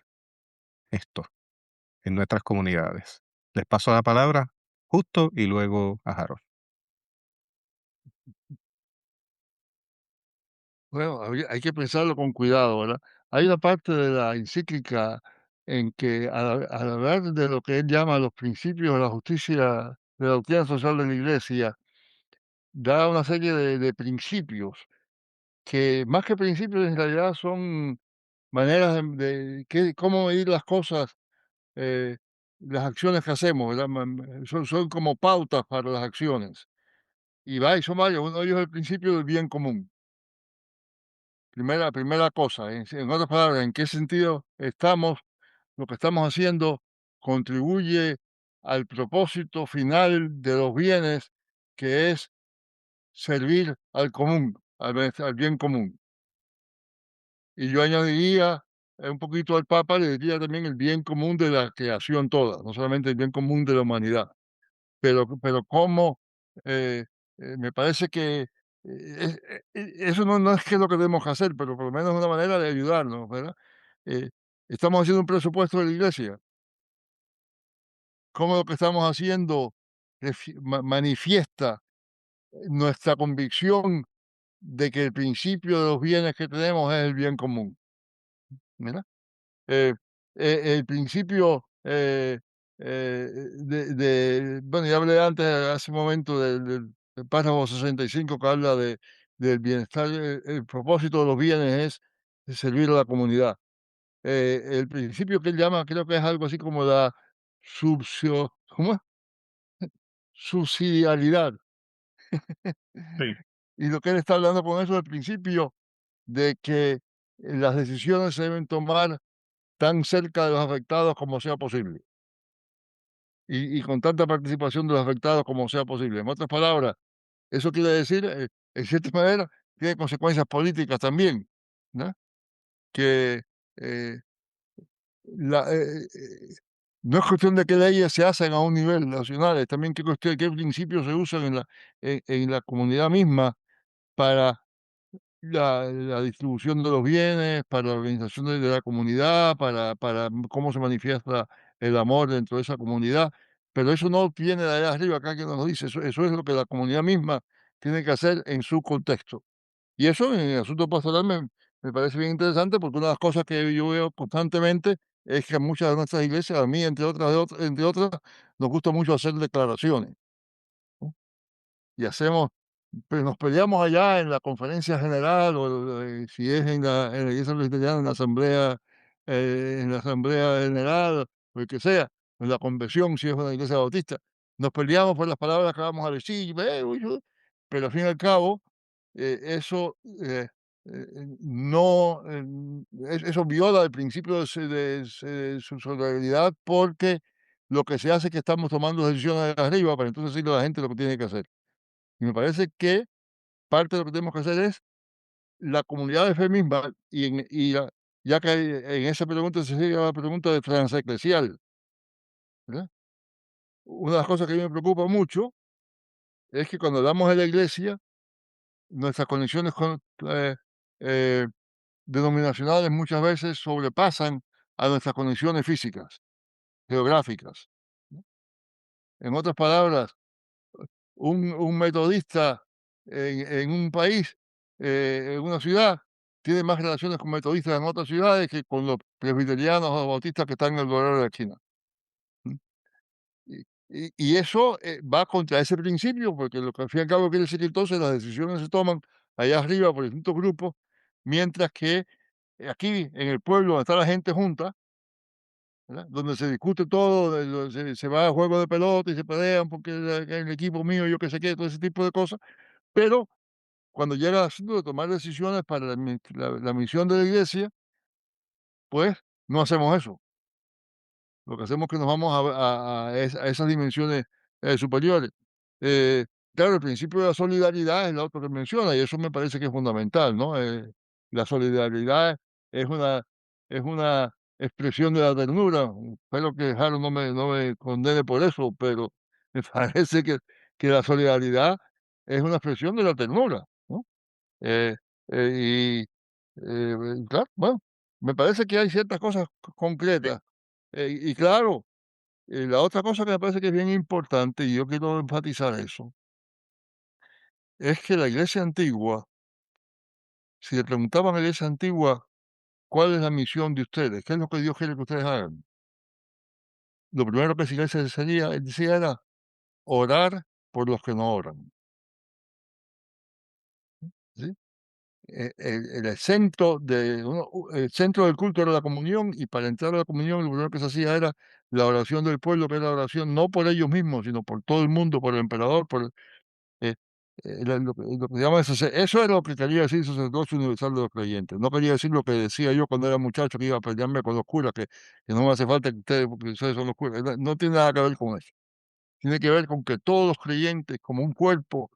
esto en nuestras comunidades? Les paso la palabra justo y luego a Harold. Bueno, hay que pensarlo con cuidado, ¿verdad? Hay una parte de la encíclica en que al hablar de lo que él llama los principios de la justicia, de la doctrina social de la Iglesia, da una serie de principios que más que principios en realidad son maneras cómo medir las cosas, eh, las acciones que hacemos, ¿verdad? Son como pautas para las acciones. Y son varios. Uno de ellos es el principio del bien común. Primera cosa, en otras palabras, ¿en qué sentido lo que estamos haciendo contribuye al propósito final de los bienes, que es servir al común, al bien común? Y yo añadiría un poquito al Papa, le diría también el bien común de la creación toda, no solamente el bien común de la humanidad. Pero cómo, eh, me parece que eso no es que es lo que tenemos que hacer, pero por lo menos es una manera de ayudarnos, ¿verdad? Eh, Estamos haciendo un presupuesto de la iglesia. ¿Cómo lo que estamos haciendo manifiesta nuestra convicción de que el principio de los bienes que tenemos es el bien común? ¿Verdad? Eh, el principio bueno, ya hablé antes, hace un momento, del párrafo 65 que habla del bienestar. El propósito de los bienes es servir a la comunidad. El principio que él llama, creo que es algo así como la ¿cómo es? Subsidiariedad. Sí, Y lo que él está hablando con eso es el principio de que las decisiones se deben tomar tan cerca de los afectados como sea posible. Y con tanta participación de los afectados como sea posible. En otras palabras, eso quiere decir, en cierta manera, tiene consecuencias políticas también, ¿no? Que eh, la, no es cuestión de qué leyes se hacen a un nivel nacional, es también qué principios se usan en la comunidad misma para la distribución de los bienes, para la organización de la comunidad, para cómo se manifiesta el amor dentro de esa comunidad. pero eso no viene de allá arriba, acá que nos lo dice, eso es lo que la comunidad misma tiene que hacer en su contexto. Y eso en el asunto pastoral me parece bien interesante porque una de las cosas que yo veo constantemente es que muchas de nuestras iglesias, a mí entre otras, nos gusta mucho hacer declaraciones, ¿no? Y hacemos, pues nos peleamos allá en la conferencia general o si es en la iglesia presbiteriana, en la asamblea general, o el que sea, en la convención, si es una iglesia bautista, nos peleamos por las palabras que vamos a decir, pero al fin y al cabo, eso no, eso viola el principio de su solidaridad porque lo que se hace es que estamos tomando decisiones de arriba para entonces decirle a la gente lo que tiene que hacer. Y me parece que parte de lo que tenemos que hacer es la comunidad de fe misma, ya que en esa pregunta se sigue la pregunta de transeclesial, ¿verdad? Una de las cosas que a mí me preocupa mucho es que cuando hablamos de la iglesia, nuestras conexiones eh, denominacionales muchas veces sobrepasan a nuestras conexiones físicas, geográficas, ¿no? En otras palabras, un metodista en un país, en una ciudad, tiene más relaciones con metodistas en otras ciudades que con los presbiterianos o bautistas que están en el Dorado de la esquina. ¿Mm? Y eso va contra ese principio, porque lo que al fin y al cabo quiere decir que entonces las decisiones se toman allá arriba por distintos grupos, mientras que aquí en el pueblo donde está la gente junta, ¿verdad? Donde se discute todo, se va a juego de pelota y se pelean porque el equipo mío, yo qué sé qué, todo ese tipo de cosas. Pero cuando llega el asunto de tomar decisiones para la misión de la iglesia, pues no hacemos eso. Lo que hacemos es que nos vamos a esas dimensiones superiores. Eh, claro, el principio de la solidaridad es lo otro que menciona y eso me parece que es fundamental, ¿no? La solidaridad es una expresión de la ternura. Espero que Jaro no me condene por eso, pero me parece que la solidaridad es una expresión de la ternura, ¿no? Eh, claro, bueno, me parece que hay ciertas cosas concretas. Y claro, la otra cosa que me parece que es bien importante, y yo quiero enfatizar eso, es que la iglesia antigua, si le preguntaban a la iglesia antigua, ¿cuál es la misión de ustedes? ¿Qué es lo que Dios quiere que ustedes hagan? Lo primero que esa iglesia decía era orar por los que no oran. ¿Sí? El centro el centro del culto era la comunión, y para entrar a la comunión lo primero que se hacía era la oración del pueblo, que era la oración no por ellos mismos, sino por todo el mundo, por el emperador, eh, lo que se llama eso era lo que quería decir sacerdocio universal de los creyentes. No quería decir lo que decía yo cuando era muchacho, que iba a pelearme con los curas, que no me hace falta que ustedes, porque ustedes son los curas. No tiene nada que ver con eso. Tiene que ver con que todos los creyentes, como un cuerpo,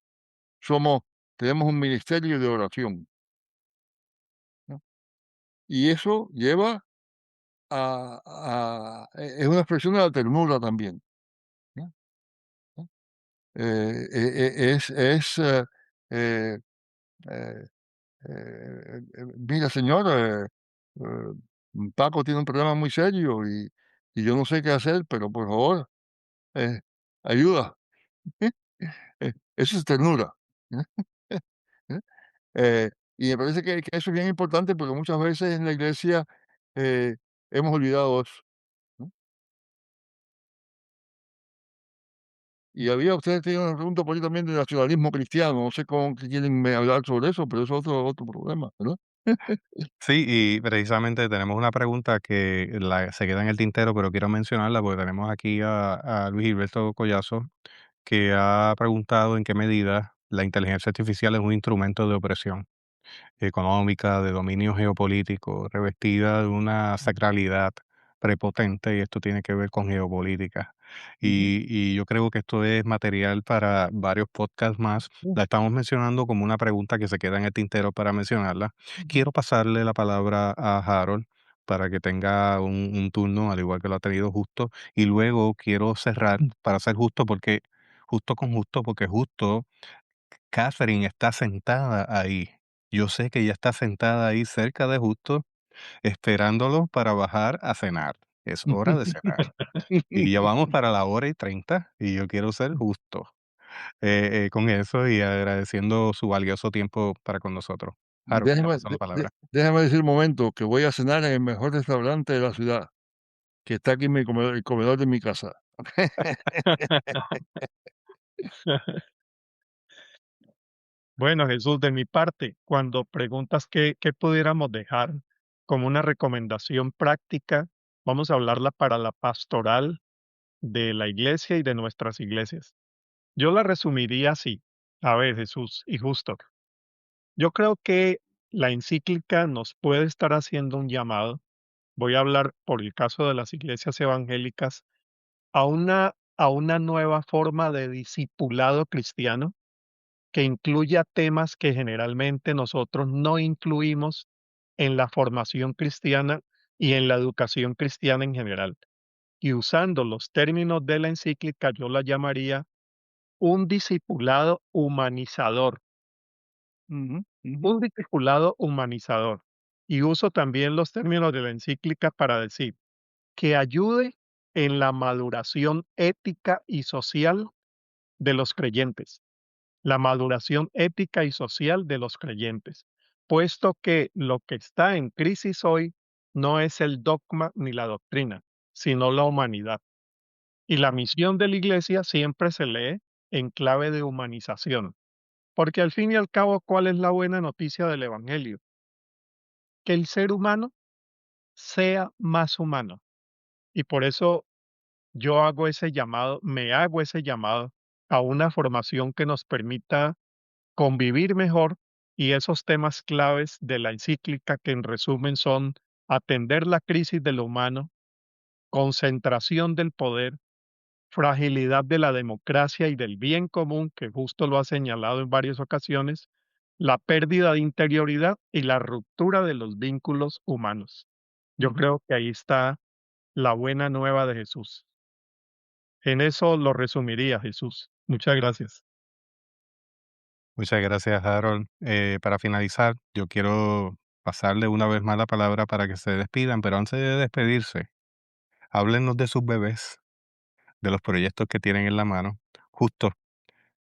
somos, tenemos un ministerio de oración, ¿no? Y eso lleva es una expresión de la ternura también, ¿no? ¿No? Es, eh, eh, mira, señor, Paco tiene un problema muy serio y yo no sé qué hacer, pero por favor, eh, ayuda. Eso es ternura. ¿Eh? Y me parece que eso es bien importante porque muchas veces en la iglesia eh, hemos olvidado eso, ¿no? Y ustedes tienen una pregunta por ahí también de nacionalismo cristiano, no sé cómo que quieren hablar sobre eso, pero eso es otro problema, ¿verdad? Sí, y precisamente tenemos una pregunta que se queda en el tintero, pero quiero mencionarla porque tenemos aquí a Luis Gilberto Collazo, que ha preguntado en qué medida la inteligencia artificial es un instrumento de opresión económica, de dominio geopolítico, revestida de una sacralidad prepotente, y esto tiene que ver con geopolítica. Ujú, Y yo creo que esto es material para varios podcasts más. La estamos mencionando como una pregunta que se queda en el tintero para mencionarla. ujú, Quiero pasarle la palabra a Harold para que tenga un turno, al igual que lo ha tenido Justo, y luego quiero cerrar para ser justo, porque justo Catherine está sentada ahí. Yo sé que ella está sentada ahí cerca de Justo, esperándolo para bajar a cenar. es hora de cenar. Y ya vamos para la hora y 30 y yo quiero ser justo con eso y agradeciendo su valioso tiempo para con nosotros. Harold, te Déjame, paso la palabra. déjame decir un momento que voy a cenar en el mejor restaurante de la ciudad, que está aquí en mi comedor, el comedor de mi casa. Bueno, Jesús, de mi parte, cuando preguntas qué pudiéramos dejar como una recomendación práctica, vamos a hablarla para la pastoral de la iglesia y de nuestras iglesias. Yo la resumiría así. A ver, Jesús y justo. Yo creo que la encíclica nos puede estar haciendo un llamado. Voy a hablar por el caso de las iglesias evangélicas a una nueva forma de discipulado cristiano que incluya temas que generalmente nosotros no incluimos en la formación cristiana y en la educación cristiana en general. Y usando los términos de la encíclica, yo la llamaría un discipulado humanizador, Ujú, ujú, un discipulado humanizador. Y uso también los términos de la encíclica para decir que ayude en la maduración ética y social de los creyentes, la maduración ética y social de los creyentes, puesto que lo que está en crisis hoy no es el dogma ni la doctrina, sino la humanidad. Y la misión de la iglesia siempre se lee en clave de humanización, porque al fin y al cabo, ¿cuál es la buena noticia del Evangelio? Que el ser humano sea más humano. Y por eso yo hago ese llamado, me hago ese llamado a una formación que nos permita convivir mejor y esos temas claves de la encíclica que en resumen son atender la crisis de lo humano, concentración del poder, fragilidad de la democracia y del bien común, que justo lo ha señalado en varias ocasiones, la pérdida de interioridad y la ruptura de los vínculos humanos. Yo ujú. creo que ahí está la buena nueva de Jesús. En eso lo resumiría, Jesús. Muchas gracias. Muchas gracias, Harold. Para finalizar, yo quiero pasarle una vez más la palabra para que se despidan, pero antes de despedirse, háblenos de sus bebés, de los proyectos que tienen en la mano. Justo,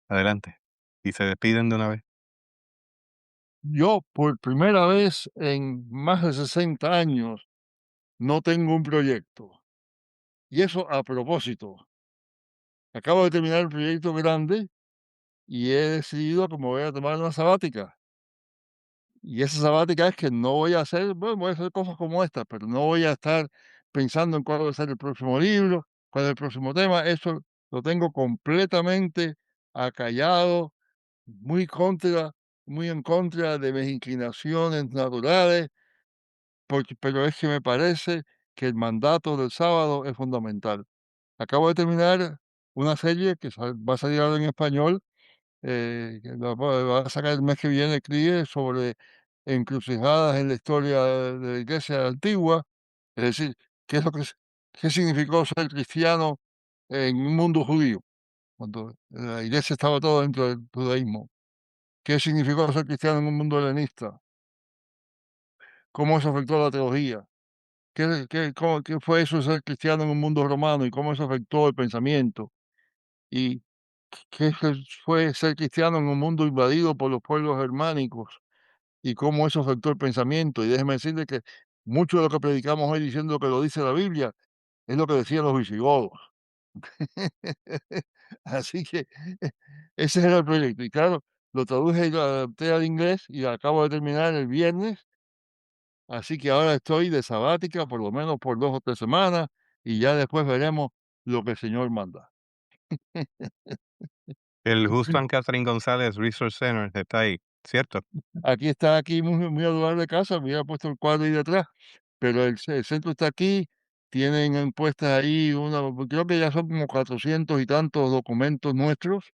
adelante. Y se despiden de una vez. Yo, por primera vez en más de 60 años, no tengo un proyecto. Y eso a propósito. Acabo de terminar el proyecto grande y he decidido que me voy a tomar una sabática. Y esa sabática es que no voy a hacer, bueno, voy a hacer cosas como estas, pero no voy a estar pensando en cuál va a ser el próximo libro, cuál es el próximo tema. Eso lo tengo completamente acallado, muy contra, muy en contra de mis inclinaciones naturales, pero es que me parece que el mandato del sábado es fundamental. Acabo de terminar una serie que va a salir ahora en español, que va a sacar el mes que viene, CRIE, sobre encrucijadas en la historia de la Iglesia antigua, es decir, qué es lo que qué significó ser cristiano en un mundo judío, cuando la Iglesia estaba todo dentro del judaísmo. ¿Qué significó ser cristiano en un mundo helenista? ¿Cómo eso afectó a la teología? ¿Qué fue eso de ser cristiano en un mundo romano y cómo eso afectó el pensamiento? ¿Y fue ser cristiano en un mundo invadido por los pueblos germánicos y cómo eso afectó el pensamiento? Y déjeme decirle que mucho de lo que predicamos hoy diciendo que lo dice la Biblia es lo que decían los visigodos. Así que ese era el proyecto. Y claro, lo traduje y lo adapté al inglés y acabo de terminar el viernes. Así que ahora estoy de sabática, por lo menos por 2 o 3 semanas, y ya después veremos lo que el Señor manda. El Justo Catherine González Resource Center está ahí, ¿cierto? Aquí está, aquí muy, muy adorable casa, me hubiera puesto el cuadro ahí detrás, pero el centro está aquí, tienen puestas ahí creo que ya son como 400 y tantos documentos nuestros,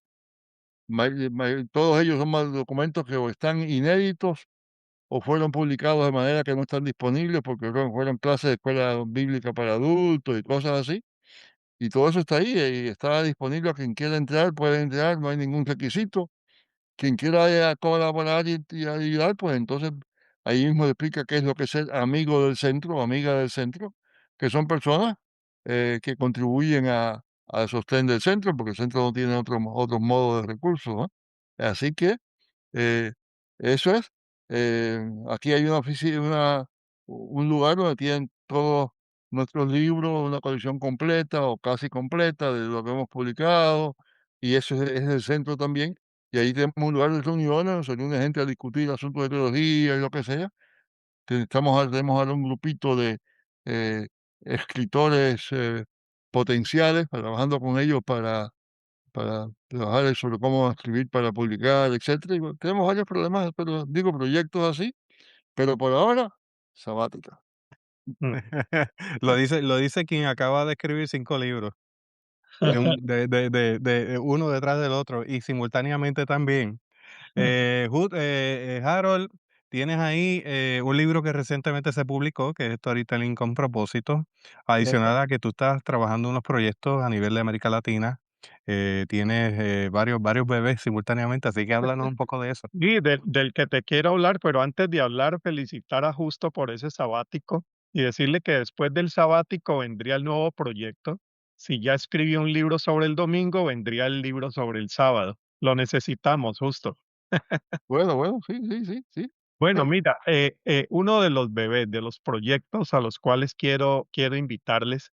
todos ellos son más documentos que o están inéditos o fueron publicados de manera que no están disponibles porque fueron clases de escuela bíblica para adultos y cosas así. Y todo eso está ahí y está disponible a quien quiera entrar, puede entrar, no hay ningún requisito. Quien quiera colaborar y ayudar, pues entonces ahí mismo explica qué es lo que es ser amigo del centro o amiga del centro. que son personas que contribuyen al sostén del centro, porque el centro no tiene otros modos de recursos, ¿no? Así que eh, eso es. Aquí hay una oficina, un lugar donde tienen todos nuestros libros, una colección completa o casi completa de lo que hemos publicado, y eso es el centro también. Y ahí tenemos un lugar de reuniones, donde se reúne gente a discutir asuntos de teología y lo que sea. Tenemos ahora un grupito de eh, escritores potenciales, trabajando con ellos para trabajar sobre cómo escribir para publicar, etcétera. Y bueno, tenemos varios problemas, pero digo, proyectos así, pero por ahora, sabática. Mm. Lo dice quien acaba de escribir 5 libros, de uno detrás del otro, y simultáneamente también. Harold, tienes ahí un libro que recientemente se publicó, que es Storytelling con propósito, adicional a que tú estás trabajando en unos proyectos a nivel de América Latina, tienes varios bebés simultáneamente, así que háblanos un poco de eso. Y del que te quiero hablar, pero antes de hablar, felicitar a Justo por ese sabático y decirle que después del sabático vendría el nuevo proyecto. Si ya escribió un libro sobre el domingo, vendría el libro sobre el sábado. Lo necesitamos, Justo. Bueno, sí, sí, sí, sí. Bueno, mira, uno de los bebés, de los proyectos a los cuales quiero invitarles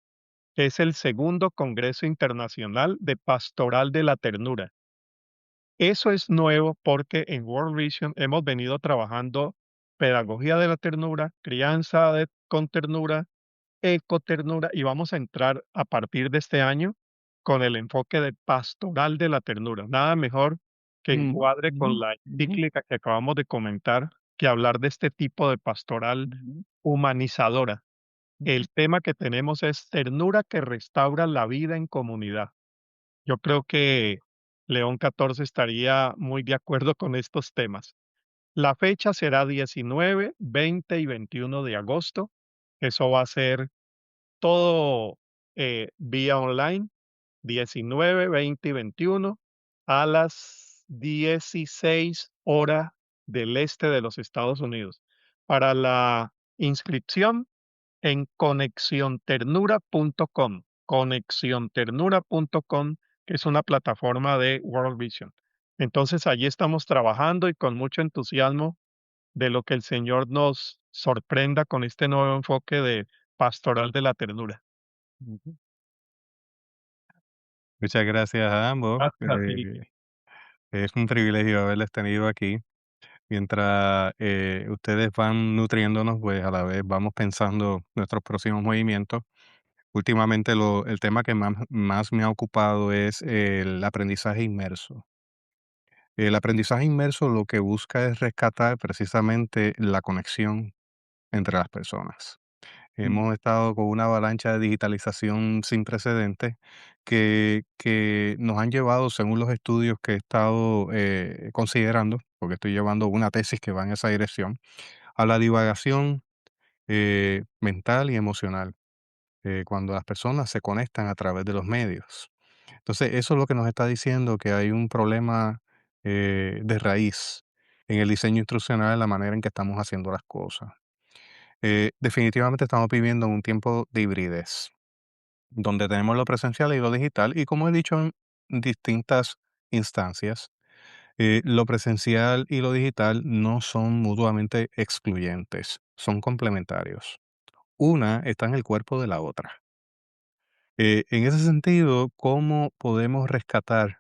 es el segundo Congreso Internacional de Pastoral de la Ternura. Eso es nuevo porque en World Vision hemos venido trabajando pedagogía de la ternura, con ternura, ecoternura, y vamos a entrar a partir de este año con el enfoque de pastoral de la ternura. Nada mejor que Ujú, encuadre ujú, con la ujú, encíclica que acabamos de comentar, que hablar de este tipo de pastoral ujú, humanizadora. ujú, El tema que tenemos es ternura que restaura la vida en comunidad. Yo creo que León XIV estaría muy de acuerdo con estos temas. La fecha será 19, 20 y 21 de agosto. Eso va a ser todo vía online, 19, 20 y 21 a las 16 horas del este de los Estados Unidos. Para la inscripción, en conexionternura.com, que es una plataforma de World Vision. Entonces, allí estamos trabajando y con mucho entusiasmo de lo que el Señor nos sorprenda con este nuevo enfoque de pastoral de la ternura. ujú. Muchas gracias a ambos. Gracias a ti. Es un privilegio haberles tenido aquí. Mientras ustedes van nutriéndonos, pues a la vez vamos pensando nuestros próximos movimientos. Últimamente el tema que más me ha ocupado es el aprendizaje inmerso. El aprendizaje inmerso lo que busca es rescatar precisamente la conexión entre las personas. Mm, Hemos estado con una avalancha de digitalización sin precedentes que nos han llevado, según los estudios que he estado considerando, porque estoy llevando una tesis que va en esa dirección, a la divagación mental y emocional, cuando las personas se conectan a través de los medios. Entonces, eso es lo que nos está diciendo que hay un problema de raíz en el diseño instruccional, en la manera en que estamos haciendo las cosas. Definitivamente estamos viviendo en un tiempo de hibridez, donde tenemos lo presencial y lo digital, y como he dicho en distintas instancias, lo presencial y lo digital no son mutuamente excluyentes, son complementarios. Una está en el cuerpo de la otra. En ese sentido, ¿cómo podemos rescatar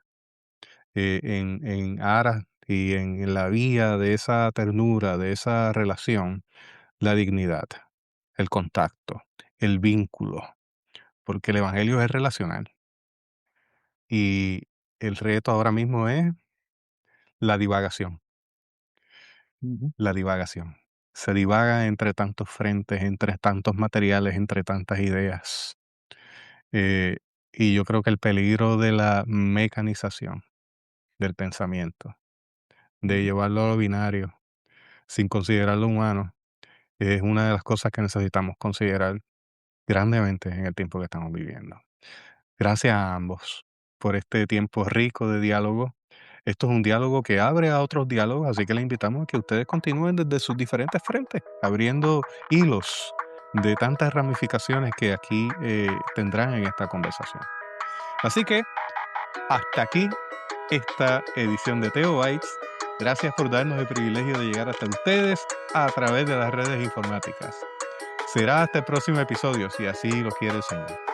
en aras y en la vía de esa ternura, de esa relación, la dignidad, el contacto, el vínculo? Porque el evangelio es relacional y el reto ahora mismo es la divagación, ujú, la divagación. Se divaga entre tantos frentes, entre tantos materiales, entre tantas ideas. Eh, y yo creo que el peligro de la mecanización del pensamiento, de ujú, llevarlo a lo binario, sin considerar lo humano, es una de las cosas que necesitamos considerar grandemente en el tiempo que estamos viviendo. Gracias a ambos por este tiempo rico de diálogo. Esto es un diálogo que abre a otros diálogos, así que le invitamos a que ustedes continúen desde sus diferentes frentes, abriendo hilos de tantas ramificaciones que aquí tendrán en esta conversación. Así que hasta aquí esta edición de Theo Bytes. Gracias por darnos el privilegio de llegar hasta ustedes a través de las redes informáticas. Será hasta el próximo episodio, si así lo quiere el Señor.